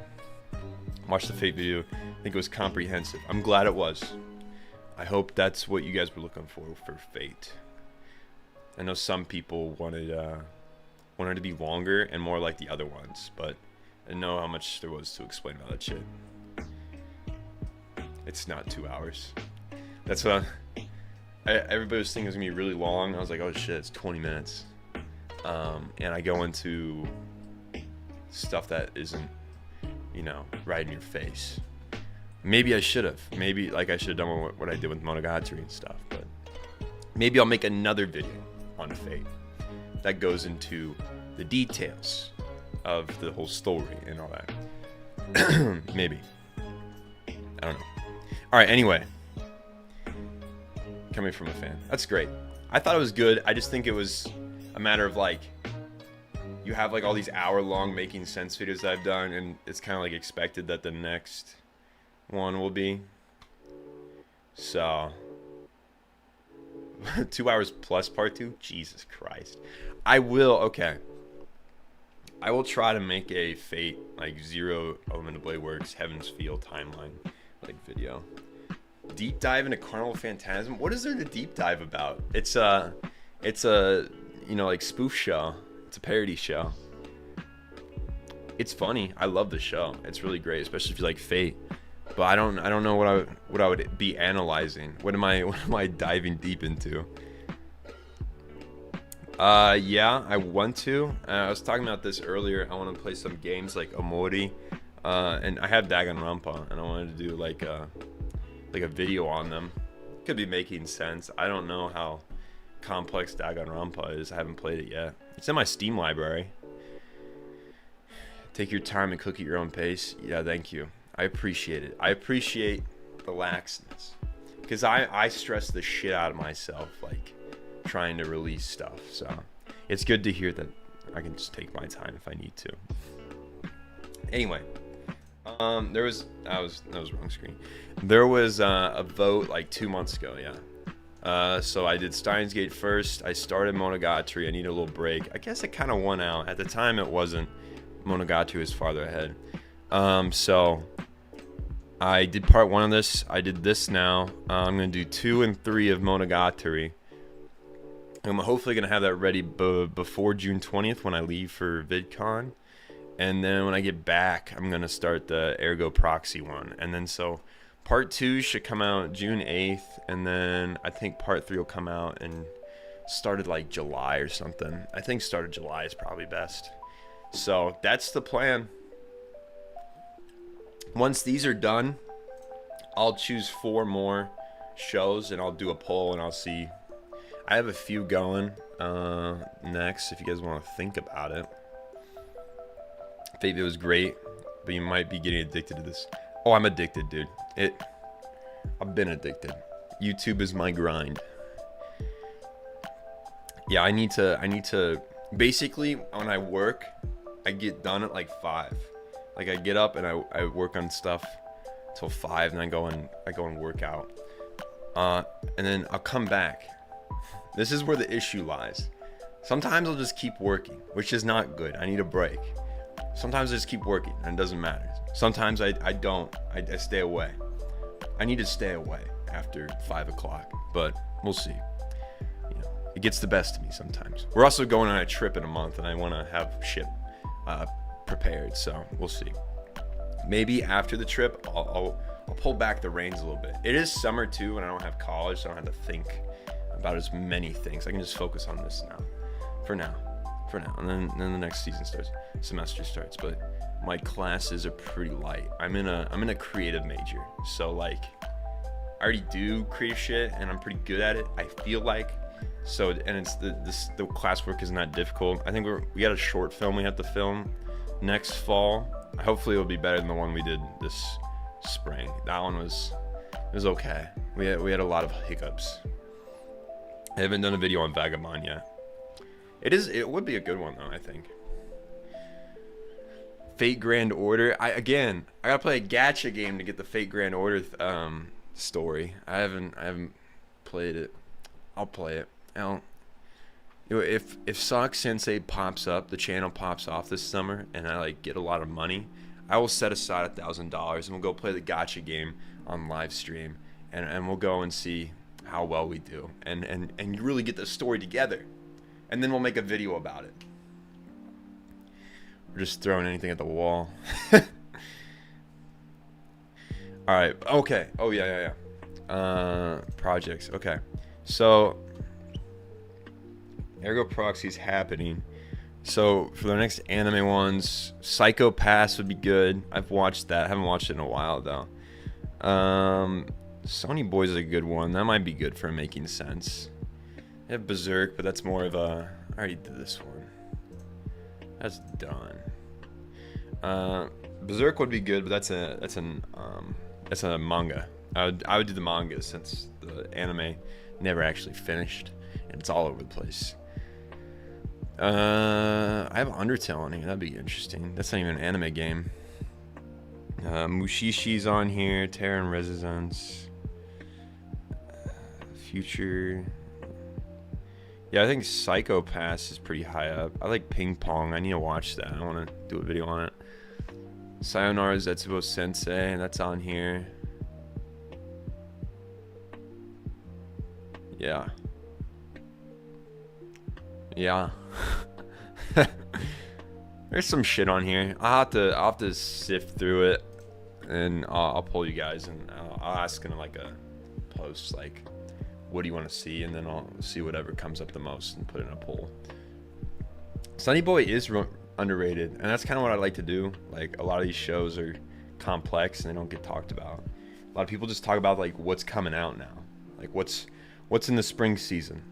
Watch the Fate video. I think it was comprehensive. I'm glad it was. I hope that's what you guys were looking for Fate. I know some people wanted it to be longer and more like the other ones, but I didn't know how much there was to explain about that shit. It's not 2 hours. That's what everybody was thinking it was gonna be really long. I was like, oh shit, it's 20 minutes. And I go into stuff that isn't, you know, right in your face. Maybe I should have. Maybe like I should have done what I did with Monogatari and stuff. But maybe I'll make another video on Fate that goes into the details of the whole story and all that. Maybe. I don't know. All right. Anyway, coming from a fan, that's great. I thought it was good. I just think it was a matter of like, you have like all these hour-long making sense videos that I've done, and it's kind of like expected that the next one will be. So 2 hours plus part 2. Jesus Christ. I will try to make a Fate like Zero Elemental Blade Works Heaven's Feel timeline like video. Deep dive into Carnival Phantasm. What is there to deep dive about? It's a you know, like spoof show. It's a parody show. It's funny. I love the show. It's really great, especially if you like Fate. but I don't know what I would be analyzing. What am I diving deep into? Yeah, I want to. I was talking about this earlier. I want to play some games like Omori, and I have Danganronpa, and I wanted to do like a video on them. Could be making sense. I don't know how complex Danganronpa is. I haven't played it yet. It's in my Steam library. Take your time and cook at your own pace. Yeah, thank you. I appreciate it. I appreciate the laxness, because I stress the shit out of myself, like trying to release stuff. So it's good to hear that I can just take my time if I need to. Anyway, that was wrong screen. There was a vote like 2 months ago. Yeah. So I did Steins Gate first. I started Monogatari. I need a little break. I guess it kind of won out. At the time, it wasn't. Monogatari was farther ahead. So I did part 1 of this. I did this now. I'm gonna do 2 and 3 of Monogatari. I'm hopefully gonna have that ready before June 20th when I leave for VidCon, and then when I get back, I'm gonna start the Ergo Proxy one, and then so part 2 should come out June 8th, and then I think part 3 will come out and started like July or something. I think started July is probably best. So that's the plan. Once these are done, I'll choose 4 more shows and I'll do a poll and I'll see. I have a few going next if you guys want to think about it. Fate was great, but you might be getting addicted to this. Oh, I'm addicted, dude. I've been addicted. YouTube is my grind. Yeah, I need to basically when I work, I get done at like 5. Like I get up and I work on stuff till 5, and I go and work out. And then I'll come back. This is where the issue lies. Sometimes I'll just keep working, which is not good. I need a break. Sometimes I just keep working and it doesn't matter. Sometimes I don't. I stay away. I need to stay away after 5 o'clock, but we'll see. You know, it gets the best of me sometimes. We're also going on a trip in a month, and I want to have shit prepared, so we'll see. Maybe after the trip, I'll pull back the reins a little bit. It is summer too, and I don't have college, so I don't have to think about as many things. I can just focus on this now, for now, and then the next semester starts. But my classes are pretty light. I'm in a creative major, so like I already do creative shit, and I'm pretty good at it. I feel like. So, and it's the classwork isn't that difficult. I think we got a short film we have to film next fall. Hopefully it'll be better than the one we did this spring. That one was okay. We had a lot of hiccups. I haven't done a video on Vagabond yet. It would be a good one though, I think. Fate Grand Order. I gotta play a gacha game to get the Fate Grand Order story. I haven't played it. I'll play it. If Sonic Sensei pops up, the channel pops off this summer, and I like get a lot of money, I will set aside $1,000 and we'll go play the gacha game on live stream, and we'll go and see how well we do, and you really get the story together, and then we'll make a video about it. We're just throwing anything at the wall. All right. Okay. Oh yeah. Projects. Okay. So Ergo Proxy's happening. So for the next anime ones, Psycho Pass would be good. I've watched that. I haven't watched it in a while though. Sony Boys is a good one. That might be good for making sense. I have Berserk, but that's more of a. I already did this one. That's done. Berserk would be good, but that's a manga. I would do the manga since the anime never actually finished and it's all over the place. I have Undertale on here. That'd be interesting. That's not even an anime game. Mushishi's on here. Terra and Resistance. Future. Yeah, I think Psycho Pass is pretty high up. I like Ping Pong. I need to watch that. I want to do a video on it. Sayonara Zetsubo Sensei. That's on here. Yeah. There's some shit on here. I'll have to sift through it and I'll poll you guys, and I'll ask in like a post like, what do you want to see, and then I'll see whatever comes up the most and put it in a poll. Sunny Boy is underrated, and that's kind of what I like to do. Like, a lot of these shows are complex and they don't get talked about. A lot of people just talk about like what's coming out now, like what's in the spring season,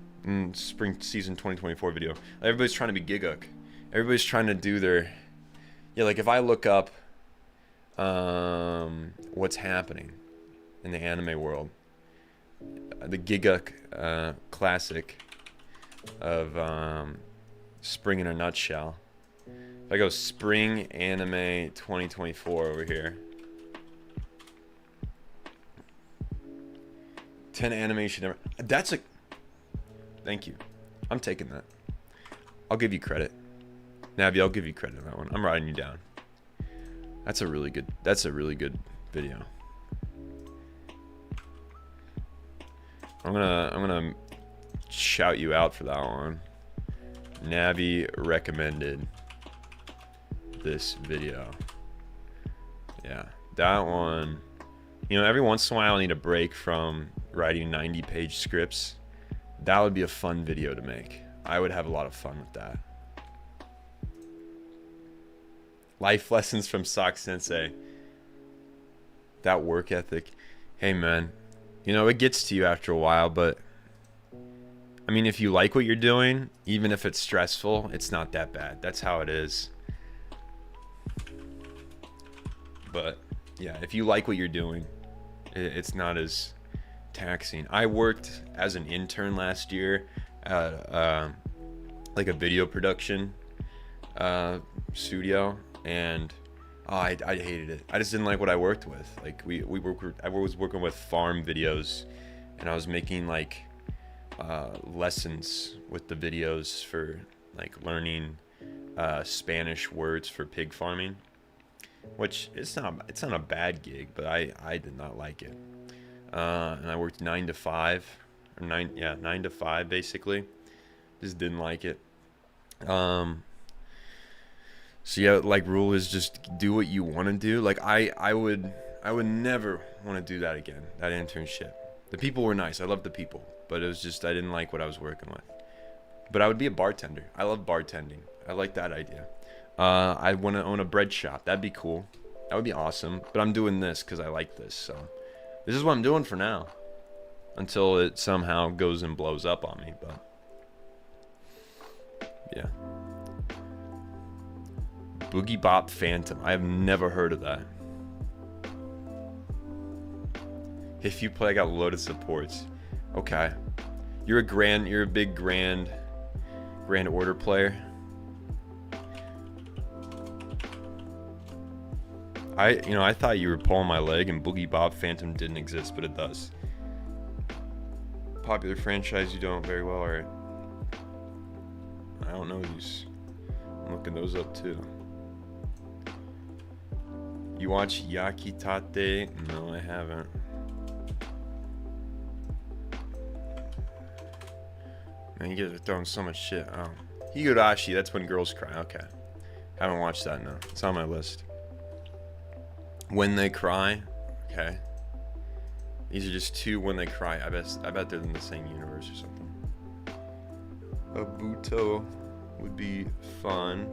spring season 2024 video. Everybody's trying to be Giguk. Everybody's trying to do their, yeah, like if I look up what's happening in the anime world, the Giguk classic of spring in a nutshell. If I go spring anime 2024 over here, 10 animation. That's a, thank you. I'm taking that. I'll give you credit. Navi, I'll give you credit on that one. I'm writing you down. That's a really good video. I'm gonna shout you out for that one. Navi recommended this video. Yeah, that one. You know, every once in a while I need a break from writing 90-page scripts. That would be a fun video to make. I would have a lot of fun with that. Life lessons from Sock Sensei. That work ethic. Hey man, you know, it gets to you after a while, but I mean, if you like what you're doing, even if it's stressful, it's not that bad. That's how it is. But yeah, if you like what you're doing, it's not as taxing. I worked as an intern last year at like a video production studio, and I hated it. I just didn't like what I worked with. Like I was working with farm videos, and I was making like lessons with the videos for like learning Spanish words for pig farming, which it's not a bad gig, but I did not like it. And I worked 9 to 5 or 9 to 5 basically. Just didn't like it. So yeah, like, rule is just do what you want to do. Like I would never want to do that again, that internship. The people were nice. I loved the people, but it was just, I didn't like what I was working with. But I would be a bartender. I love bartending. I like that idea. I want to own a bread shop. That'd be cool. That would be awesome. But I'm doing this because I like this. So this is what I'm doing for now, until it somehow goes and blows up on me. But yeah. Boogie Bop Phantom. I have never heard of that. If you play, I got loaded supports. Okay. You're a big grand order player. I thought you were pulling my leg and Boogie Bob Phantom didn't exist, but it does. Popular franchise you don't very well, alright. I don't know these. I'm looking those up too. You watch Yakitate? No, I haven't. Man, you guys are throwing so much shit. Oh. Higurashi, that's when girls cry. Okay. Haven't watched that, no. It's on my list. When They Cry. Okay. These are just two When They Cry. I bet they're in the same universe or something. Abuto would be fun.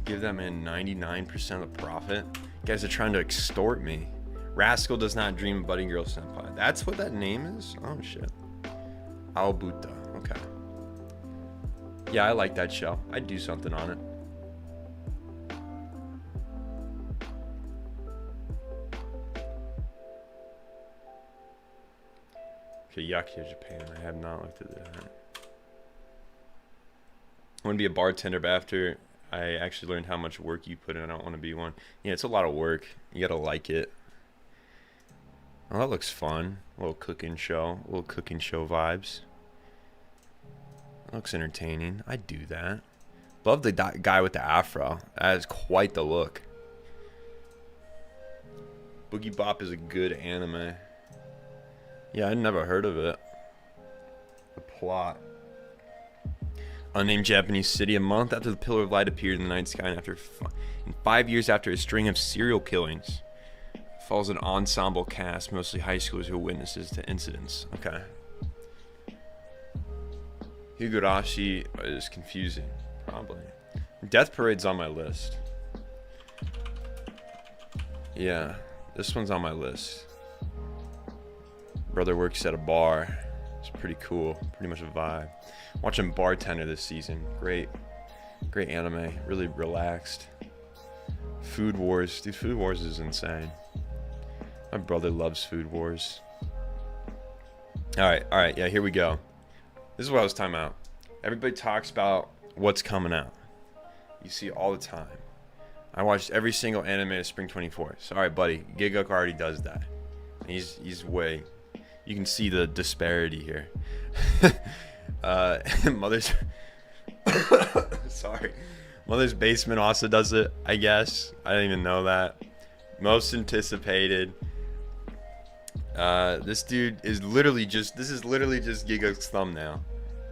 Give that man 99% of the profit. You guys are trying to extort me. Rascal Does Not Dream of Budding Girl Senpai. That's what that name is? Oh, shit. Aobuta. Okay. Yeah, I like that show. I'd do something on it. Okay, Yakuza Japan. I have not looked at that. I want to be a bartender, but after I actually learned how much work you put in, I don't want to be one. Yeah, it's a lot of work. You gotta like it. Oh, that looks fun. A little cooking show vibes. That looks entertaining. I'd do that. Love the guy with the afro. That is quite the look. Boogie Bop is a good anime. Yeah, I'd never heard of it. The plot. Unnamed Japanese city. A month after the Pillar of Light appeared in the night sky, and 5 years after a string of serial killings, Follows an ensemble cast, mostly high schoolers who are witnesses to incidents. Okay. Higurashi is confusing, probably. Death Parade's on my list. Yeah, this one's on my list. Brother works at a bar. It's pretty cool. Pretty much a vibe. Watching Bartender this season. Great anime. Really relaxed. Food Wars. Dude, Food Wars is insane. My brother loves Food Wars. Alright, yeah, here we go. This is what I was talking about. Everybody talks about what's coming out. You see it all the time. I watched every single anime of Spring 24. Sorry, buddy. Giguk already does that. He's way... You can see the disparity here. Mother's... Sorry. Mother's Basement also does it, I guess. I didn't even know that. Most anticipated. This dude is literally just... This is literally just Giguk's thumbnail.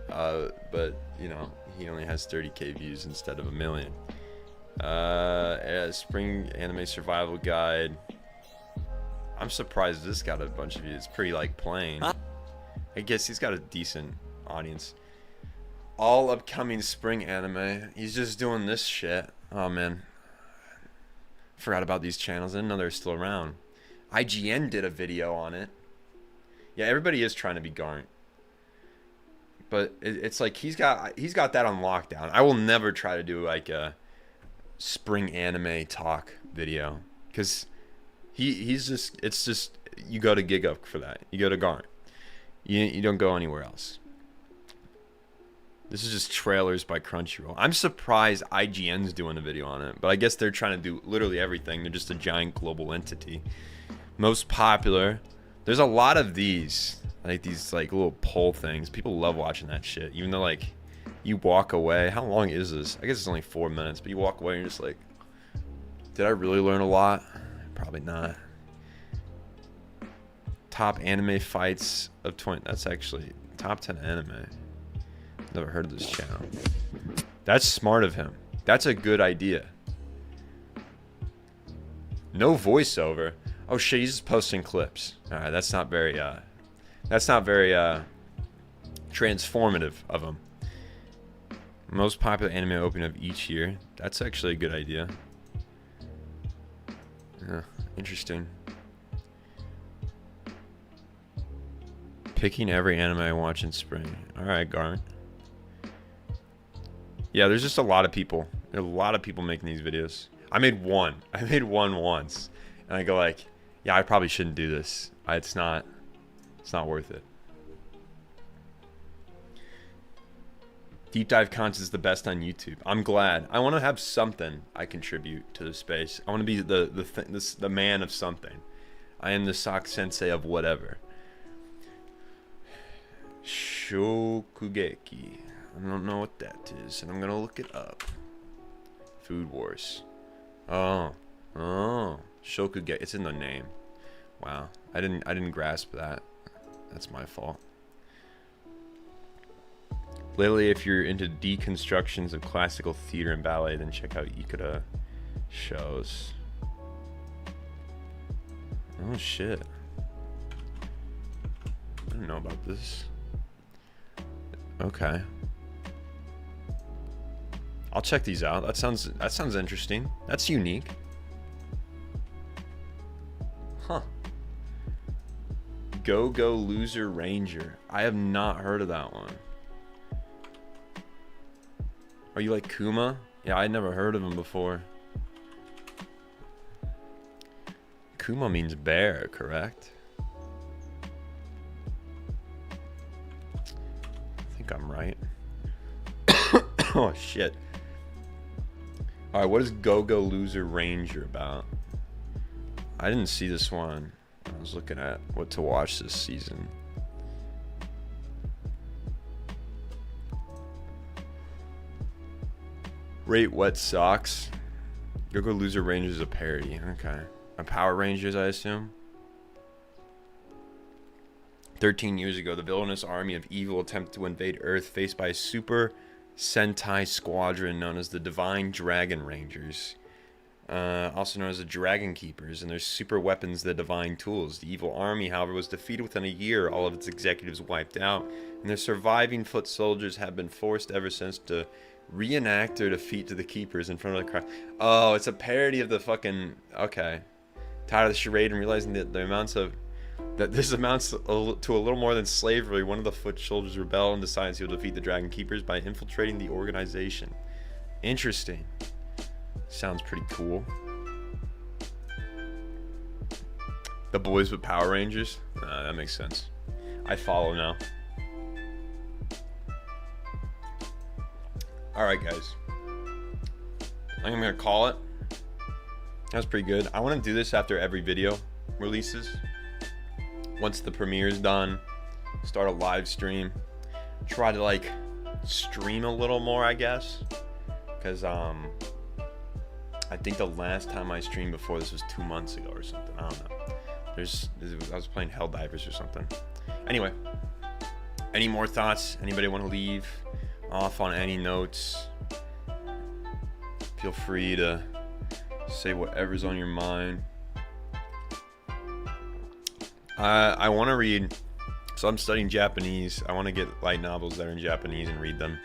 But, you know, he only has 30k views instead of 1 million. Spring Anime Survival Guide. I'm surprised this got a bunch of views. It's pretty, like, plain. I guess he's got a decent audience. All upcoming spring anime. He's just doing this shit. Oh, man. Forgot about these channels. I didn't know they were still around. IGN did a video on it. Yeah, everybody is trying to be Garnt. But it's like he's got that on lockdown. I will never try to do, like, a spring anime talk video. Because... He's just, it's just, you go to Giguk for that. You go to Garnt. You don't go anywhere else. This is just trailers by Crunchyroll. I'm surprised IGN's doing a video on it, but I guess they're trying to do literally everything. They're just a giant global entity. Most popular. There's a lot of these, like these like little poll things. People love watching that shit. Even though like you walk away. How long is this? I guess it's only 4 minutes, but you walk away and you're just like, did I really learn a lot? Probably not. Top anime fights of 20. That's actually top 10 anime. Never heard of this channel. That's smart of him. That's a good idea. No voiceover. Oh shit, he's just posting clips. Alright, that's not very transformative of him. Most popular anime opening of each year. That's actually a good idea. Yeah, interesting. Picking every anime I watch in spring. Alright, Garnt. Yeah, there's just a lot of people. There are a lot of people making these videos. I made one. I made one once. And I go like, yeah, I probably shouldn't do this. It's not worth it. Deep dive content is the best on YouTube. I'm glad. I want to have something I contribute to the space. I want to be the man of something. I am the sock sensei of whatever. Shokugeki. I don't know what that is, and I'm gonna look it up. Food Wars. Oh, Shokugeki. It's in the name. Wow, I didn't grasp that. That's my fault. Lately, if you're into deconstructions of classical theater and ballet, then check out Ikuta shows. Oh shit. I didn't know about this. Okay. I'll check these out. That sounds interesting. That's unique. Huh. Go Loser Ranger. I have not heard of that one. Are you like Kuma? Yeah, I never heard of him before. Kuma means bear, correct? I think I'm right. Oh shit. Alright, what is Go Loser Ranger about? I didn't see this one. I was looking at what to watch this season. Rate Wet Socks. Go Loser Ranger is a parody. Okay. A Power Rangers, I assume. 13 years ago, the villainous army of evil attempted to invade Earth, faced by a super Sentai squadron known as the Divine Dragon Rangers. also known as the Dragon Keepers, and their super weapons, the Divine Tools. The evil army, however, was defeated within a year, all of its executives wiped out, and their surviving foot soldiers have been forced ever since to reenact their defeat to the Keepers in front of the crowd. Oh, it's a parody of the fucking... Okay. Tired of the charade and realizing that this amounts to a little more than slavery, one of the foot soldiers rebel and decides he'll defeat the Dragon Keepers by infiltrating the organization. Interesting. Sounds pretty cool. The Boys with Power Rangers? That makes sense. I follow now. Alright, guys. I'm gonna call it. That was pretty good. I want to do this after every video releases. Once the premiere is done, start a live stream. Try to like stream a little more, I guess. Because I think the last time I streamed before this was 2 months ago or something. I don't know. I was playing Helldivers or something. Anyway, any more thoughts? Anybody want to leave off on any notes? Feel free to say whatever's on your mind. I want to read. So I'm studying Japanese. I want to get light novels that are in Japanese and read them.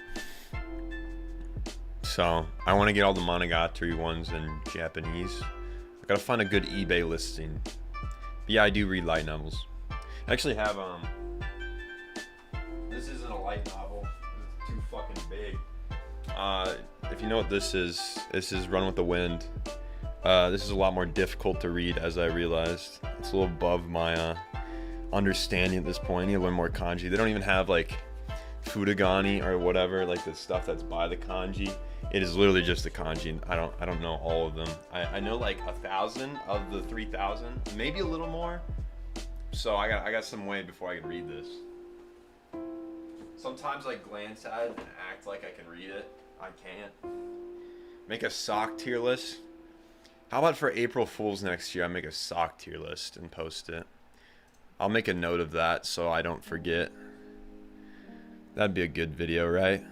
So I want to get all the Monogatari ones in Japanese. I gotta find a good eBay listing. But yeah, I do read light novels. I actually have this isn't a light novel. It's too fucking big. If you know what this is Run with the Wind. This is a lot more difficult to read, as I realized. It's a little above my understanding at this point. I need to learn more kanji. They don't even have like Fudagani or whatever, like the stuff that's by the kanji. It is literally just the kanji, and I don't know all of them. I know like 1,000 of the 3,000, maybe a little more. So I got some way before I can read this. Sometimes I glance at it and act like I can read it. I can't. Make a sock tier list. How about for April Fool's next year, I make a sock tier list and post it. I'll make a note of that so I don't forget. That'd be a good video, right?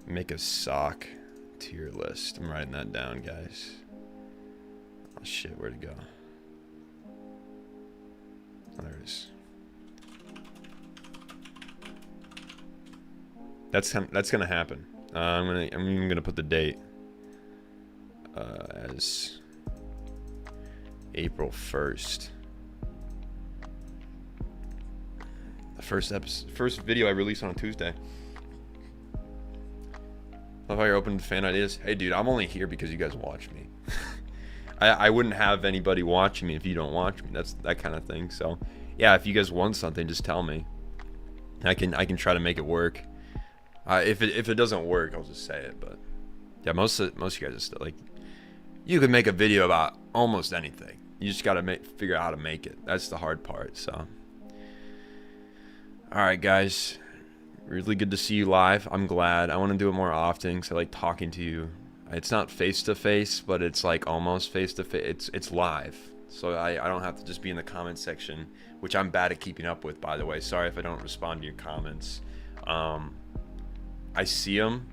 Make a sock tier list. I'm writing that down, guys. Oh shit, where'd it go? Oh, there it is. That's gonna happen. I'm even gonna put the date as April 1st. The first video I released on a Tuesday. Love how you're open to fan ideas. Hey dude, I'm only here because you guys watch me. I wouldn't have anybody watching me if you don't watch me. That's that kind of thing. So yeah, if you guys want something, just tell me. I can try to make it work. If it doesn't work, I'll just say it. But yeah, most of you guys are still like, you could make a video about almost anything. You just gotta figure out how to make it. That's the hard part. So all right, guys. Really good to see you live. I'm glad. I want to do it more often because I like talking to you. It's not face to face, but it's like almost face to face. It's live, so I don't have to just be in the comment section, which I'm bad at keeping up with, by the way. Sorry if I don't respond to your comments. I see them,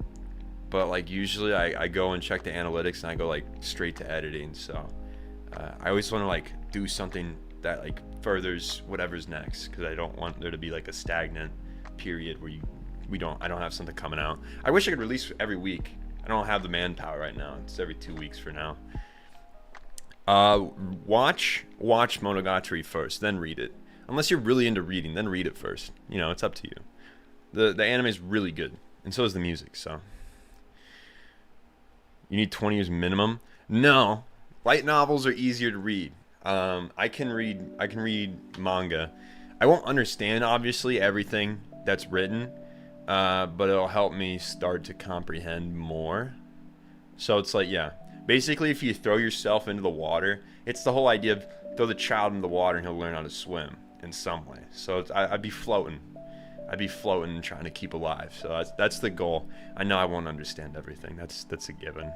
but like usually I go and check the analytics and I go like straight to editing. So I always want to like do something that like furthers whatever's next, because I don't want there to be like a stagnant period where I don't have something coming out. I wish I could release every week. I don't have the manpower right now. It's every 2 weeks for now. Watch Monogatari first, then read it. Unless you're really into reading, then read it first. You know, it's up to you. The anime is really good, and so is the music. So you need 20 years minimum. No, light novels are easier to read. I can read manga. I won't understand obviously everything that's written, but it'll help me start to comprehend more. So it's like, yeah, basically if you throw yourself into the water, it's the whole idea of throw the child in the water and he'll learn how to swim in some way. So I'd be floating and trying to keep alive. So that's the goal. I know I won't understand everything. That's a given.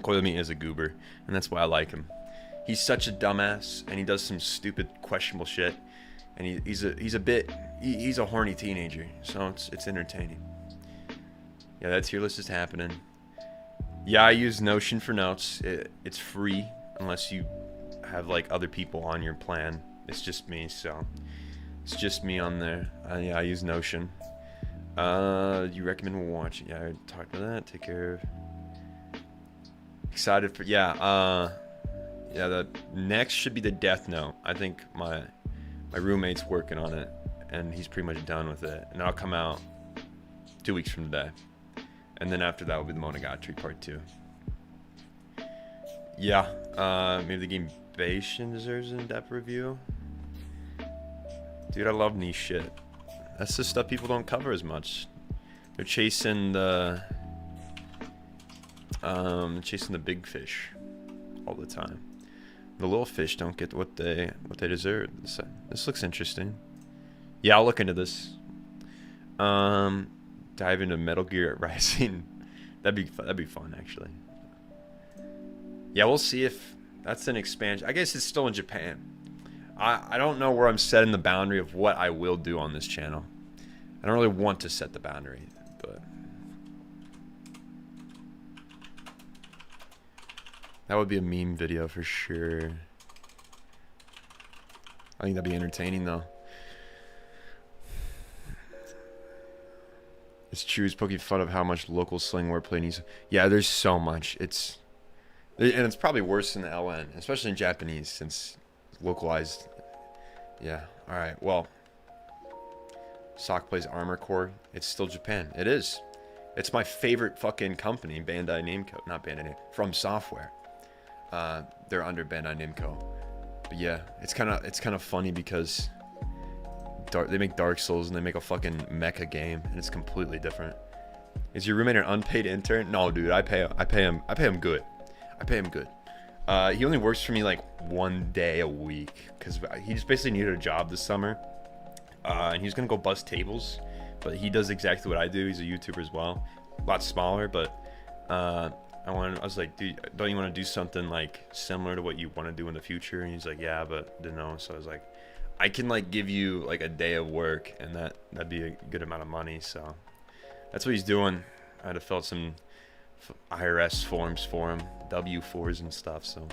Koyomi is a goober, and that's why I like him. He's such a dumbass, and he does some stupid, questionable shit. And he's a horny teenager, so it's entertaining. Yeah, that tier list is happening. Yeah, I use Notion for notes. It's free unless you have like other people on your plan. It's just me, so it's just me on there. Yeah, I use Notion. You recommend watching? Yeah, I talked about that. Take care of. Excited for yeah. The next should be the Death Note. I think my roommate's working on it, and he's pretty much done with it. And that'll come out 2 weeks from today. And then after that will be the Monogatari Part 2. Yeah, maybe the game Bastion deserves an in-depth review. Dude, I love niche shit. That's the stuff people don't cover as much. They're chasing the big fish all the time. The little fish don't get what they deserve. This looks interesting. Yeah, I'll look into this. Dive into Metal Gear Rising. That'd be fun actually. Yeah, we'll see if that's an expansion. I guess it's still in Japan. I don't know where I'm setting the boundary of what I will do on this channel. I don't really want to set the boundary, but that would be a meme video for sure. I think that'd be entertaining though. It's true. It's poking fun of how much local slang wordplay needs. Yeah, there's so much. And it's probably worse in the LN, especially in Japanese, since it's localized. Yeah. All right. Well, Sock plays Armor Core. It's still Japan. It is. It's my favorite fucking company, Bandai Namco. Not Bandai Namco. From Software. They're under Bandai Namco. But yeah, it's kind of funny because they make Dark Souls and they make a fucking mecha game, and it's completely different. Is your roommate an unpaid intern? No, dude. I pay him good. I pay him good. He only works for me like 1 day a week because he just basically needed a job this summer, and he's gonna go bust tables. But he does exactly what I do. He's a YouTuber as well, a lot smaller. But I was like, dude, don't you want to do something like similar to what you want to do in the future? And he's like, yeah, but didn't know. So I was like, I can like give you like a day of work, and that'd be a good amount of money. So that's what he's doing. I had to fill out some IRS forms for him, W-4s and stuff. So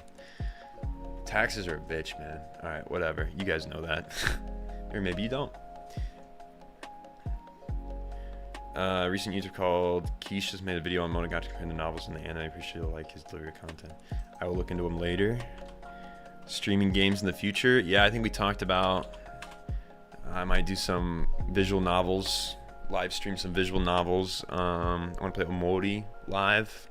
taxes are a bitch, man. All right, whatever. You guys know that, or maybe you don't. Recent user called Keish just made a video on Monogatari comparing the novels and the anime. I appreciate like his delivery of content. I will look into him later. Streaming games in the future. Yeah, I think we talked about I might do some visual novels, live stream some visual novels. I want to play Omori live.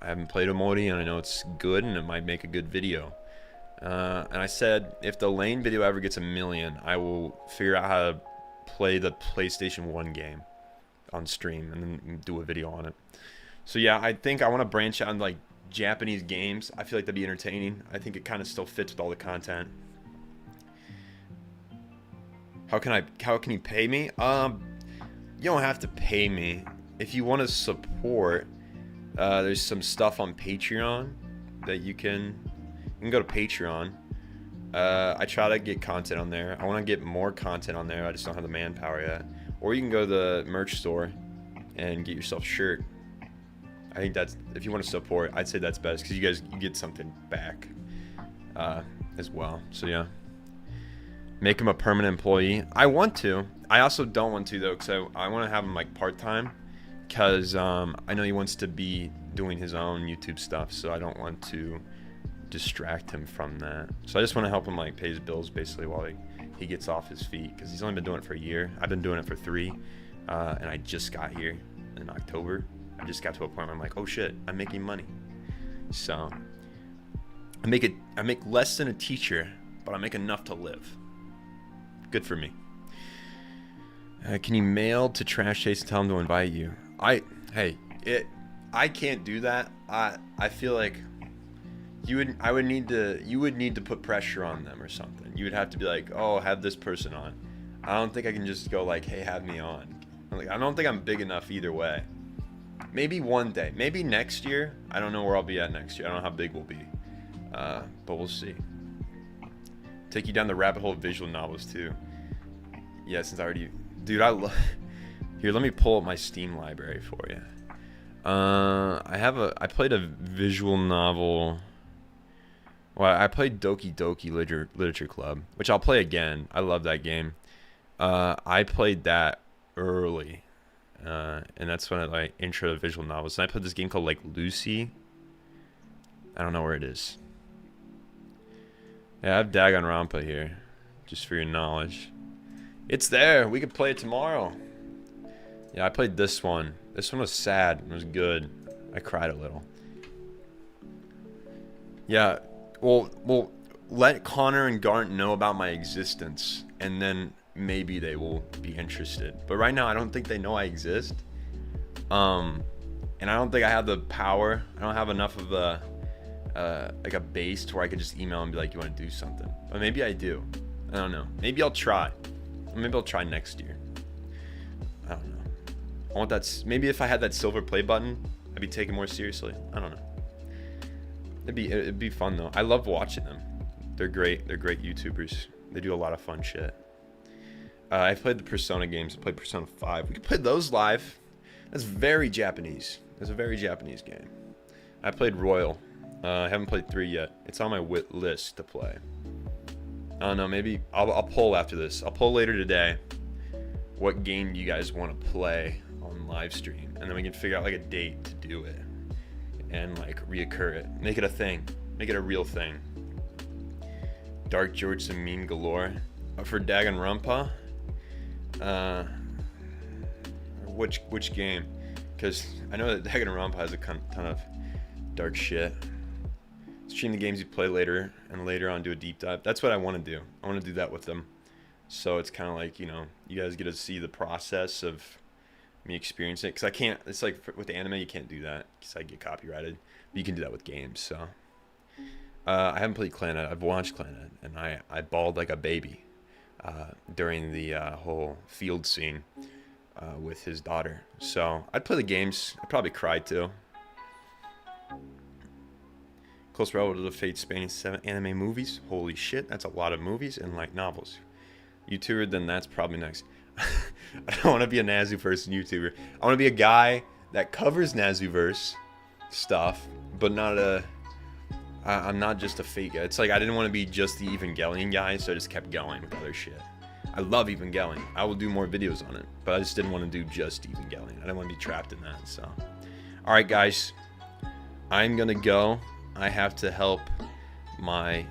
I haven't played Omori, and I know it's good, and it might make a good video. And I said if the Lane video ever gets 1 million, I will figure out how to play the PlayStation 1 game on stream and then do a video on it. So yeah, I think I want to branch out on like Japanese games. I feel like that'd be entertaining. I think it kind of still fits with all the content. How can you pay me? You don't have to pay me. If you want to support, there's some stuff on Patreon that you can go to Patreon. I try to get content on there. I want to get more content on there. I just don't have the manpower yet. Or you can go to the merch store and get yourself a shirt. I think that's, if you want to support, I'd say that's best because you get something back as well. So yeah, make him a permanent employee. I want to. I also don't want to though, because I want to have him like part-time, because I know he wants to be doing his own YouTube stuff, so I don't want to distract him from that. So I just want to help him like pay his bills basically while he gets off his feet, because he's only been doing it for a year. I've been doing it for 3, and I just got here in October. I just got to a point where I'm like, oh shit, I'm making money. So I make less than a teacher, but I make enough to live. Good for me. Can you mail to Trash Taste and tell them to invite you? I can't do that. I feel like you would need to put pressure on them or something. You would have to be like, oh, have this person on. I don't think I can just go like, hey, have me on. I don't think I'm big enough either way. Maybe one day, maybe next year. I don't know where I'll be at next year. I don't know how big we'll be, but we'll see. Take you down the rabbit hole of visual novels too. Yeah, since I already, dude, here, let me pull up my Steam library for you. I played a visual novel. Well, I played Doki Doki Literature Club, which I'll play again. I love that game. I played that early, and that's when I like intro to visual novels. And I played this game called like Lucy. I don't know where it is. Yeah, I have Danganronpa here, just for your knowledge. It's there. We could play it tomorrow. Yeah, I played this one. This one was sad. It was good. I cried a little. Yeah. Well, let Connor and Garnt know about my existence, and then maybe they will be interested. But right now, I don't think they know I exist. And I don't think I have the power. I don't have enough of a like a base to where I could just email and be like, "You want to do something?" But maybe I do. I don't know. Maybe I'll try. Maybe I'll try next year. I don't know. I want that. Maybe if I had that silver play button, I'd be taken more seriously. I don't know. It'd be fun though. I love watching them. They're great. They're great YouTubers. They do a lot of fun shit. I played the Persona games. I played Persona 5. We could play those live. That's very Japanese. That's a very Japanese game. I played Royal. I haven't played 3 yet. It's on my list to play. I don't know. Maybe I'll poll after this. I'll poll later today. What game you guys want to play on live stream, and then we can figure out like a date to do it. And like reoccur it, make it a thing, make it a real thing. Dark George and meme galore. For Danganronpa, which game? Because I know that Danganronpa has a ton of dark shit. Stream the games you play later, and later on do a deep dive. That's what I want to do. I want to do that with them. So it's kind of like, you know, you guys get to see the process of me experiencing it, because I can't. It's like with anime, you can't do that because I get copyrighted. But you can do that with games. So I haven't played Clannad. I've watched Clannad, and I bawled like a baby during the whole field scene with his daughter. So I'd play the games. I'd probably cry too. Close relative to Fate spanning 7 anime movies. Holy shit, that's a lot of movies and like novels. YouTuber, then that's probably next. I don't want to be a Nazuverse YouTuber. I want to be a guy that covers Nazuverse stuff, but not a. I'm not just a fake guy. It's like I didn't want to be just the Evangelion guy, so I just kept going with other shit. I love Evangelion. I will do more videos on it, but I just didn't want to do just Evangelion. I didn't want to be trapped in that. So, all right, guys, I'm gonna go. I have to help my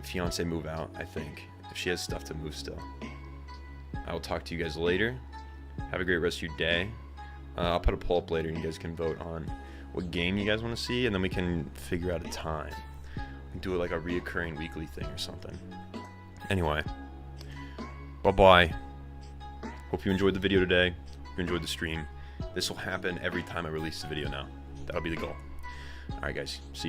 fiance move out, I think, if she has stuff to move still. I will talk to you guys later. Have a great rest of your day. I'll put a poll up later and you guys can vote on what game you guys want to see, and then we can figure out a time. We can do it like a reoccurring weekly thing or something. Anyway, bye-bye. Hope you enjoyed the video today. Hope you enjoyed the stream. This will happen every time I release the video now. That'll be the goal. Alright guys, see ya.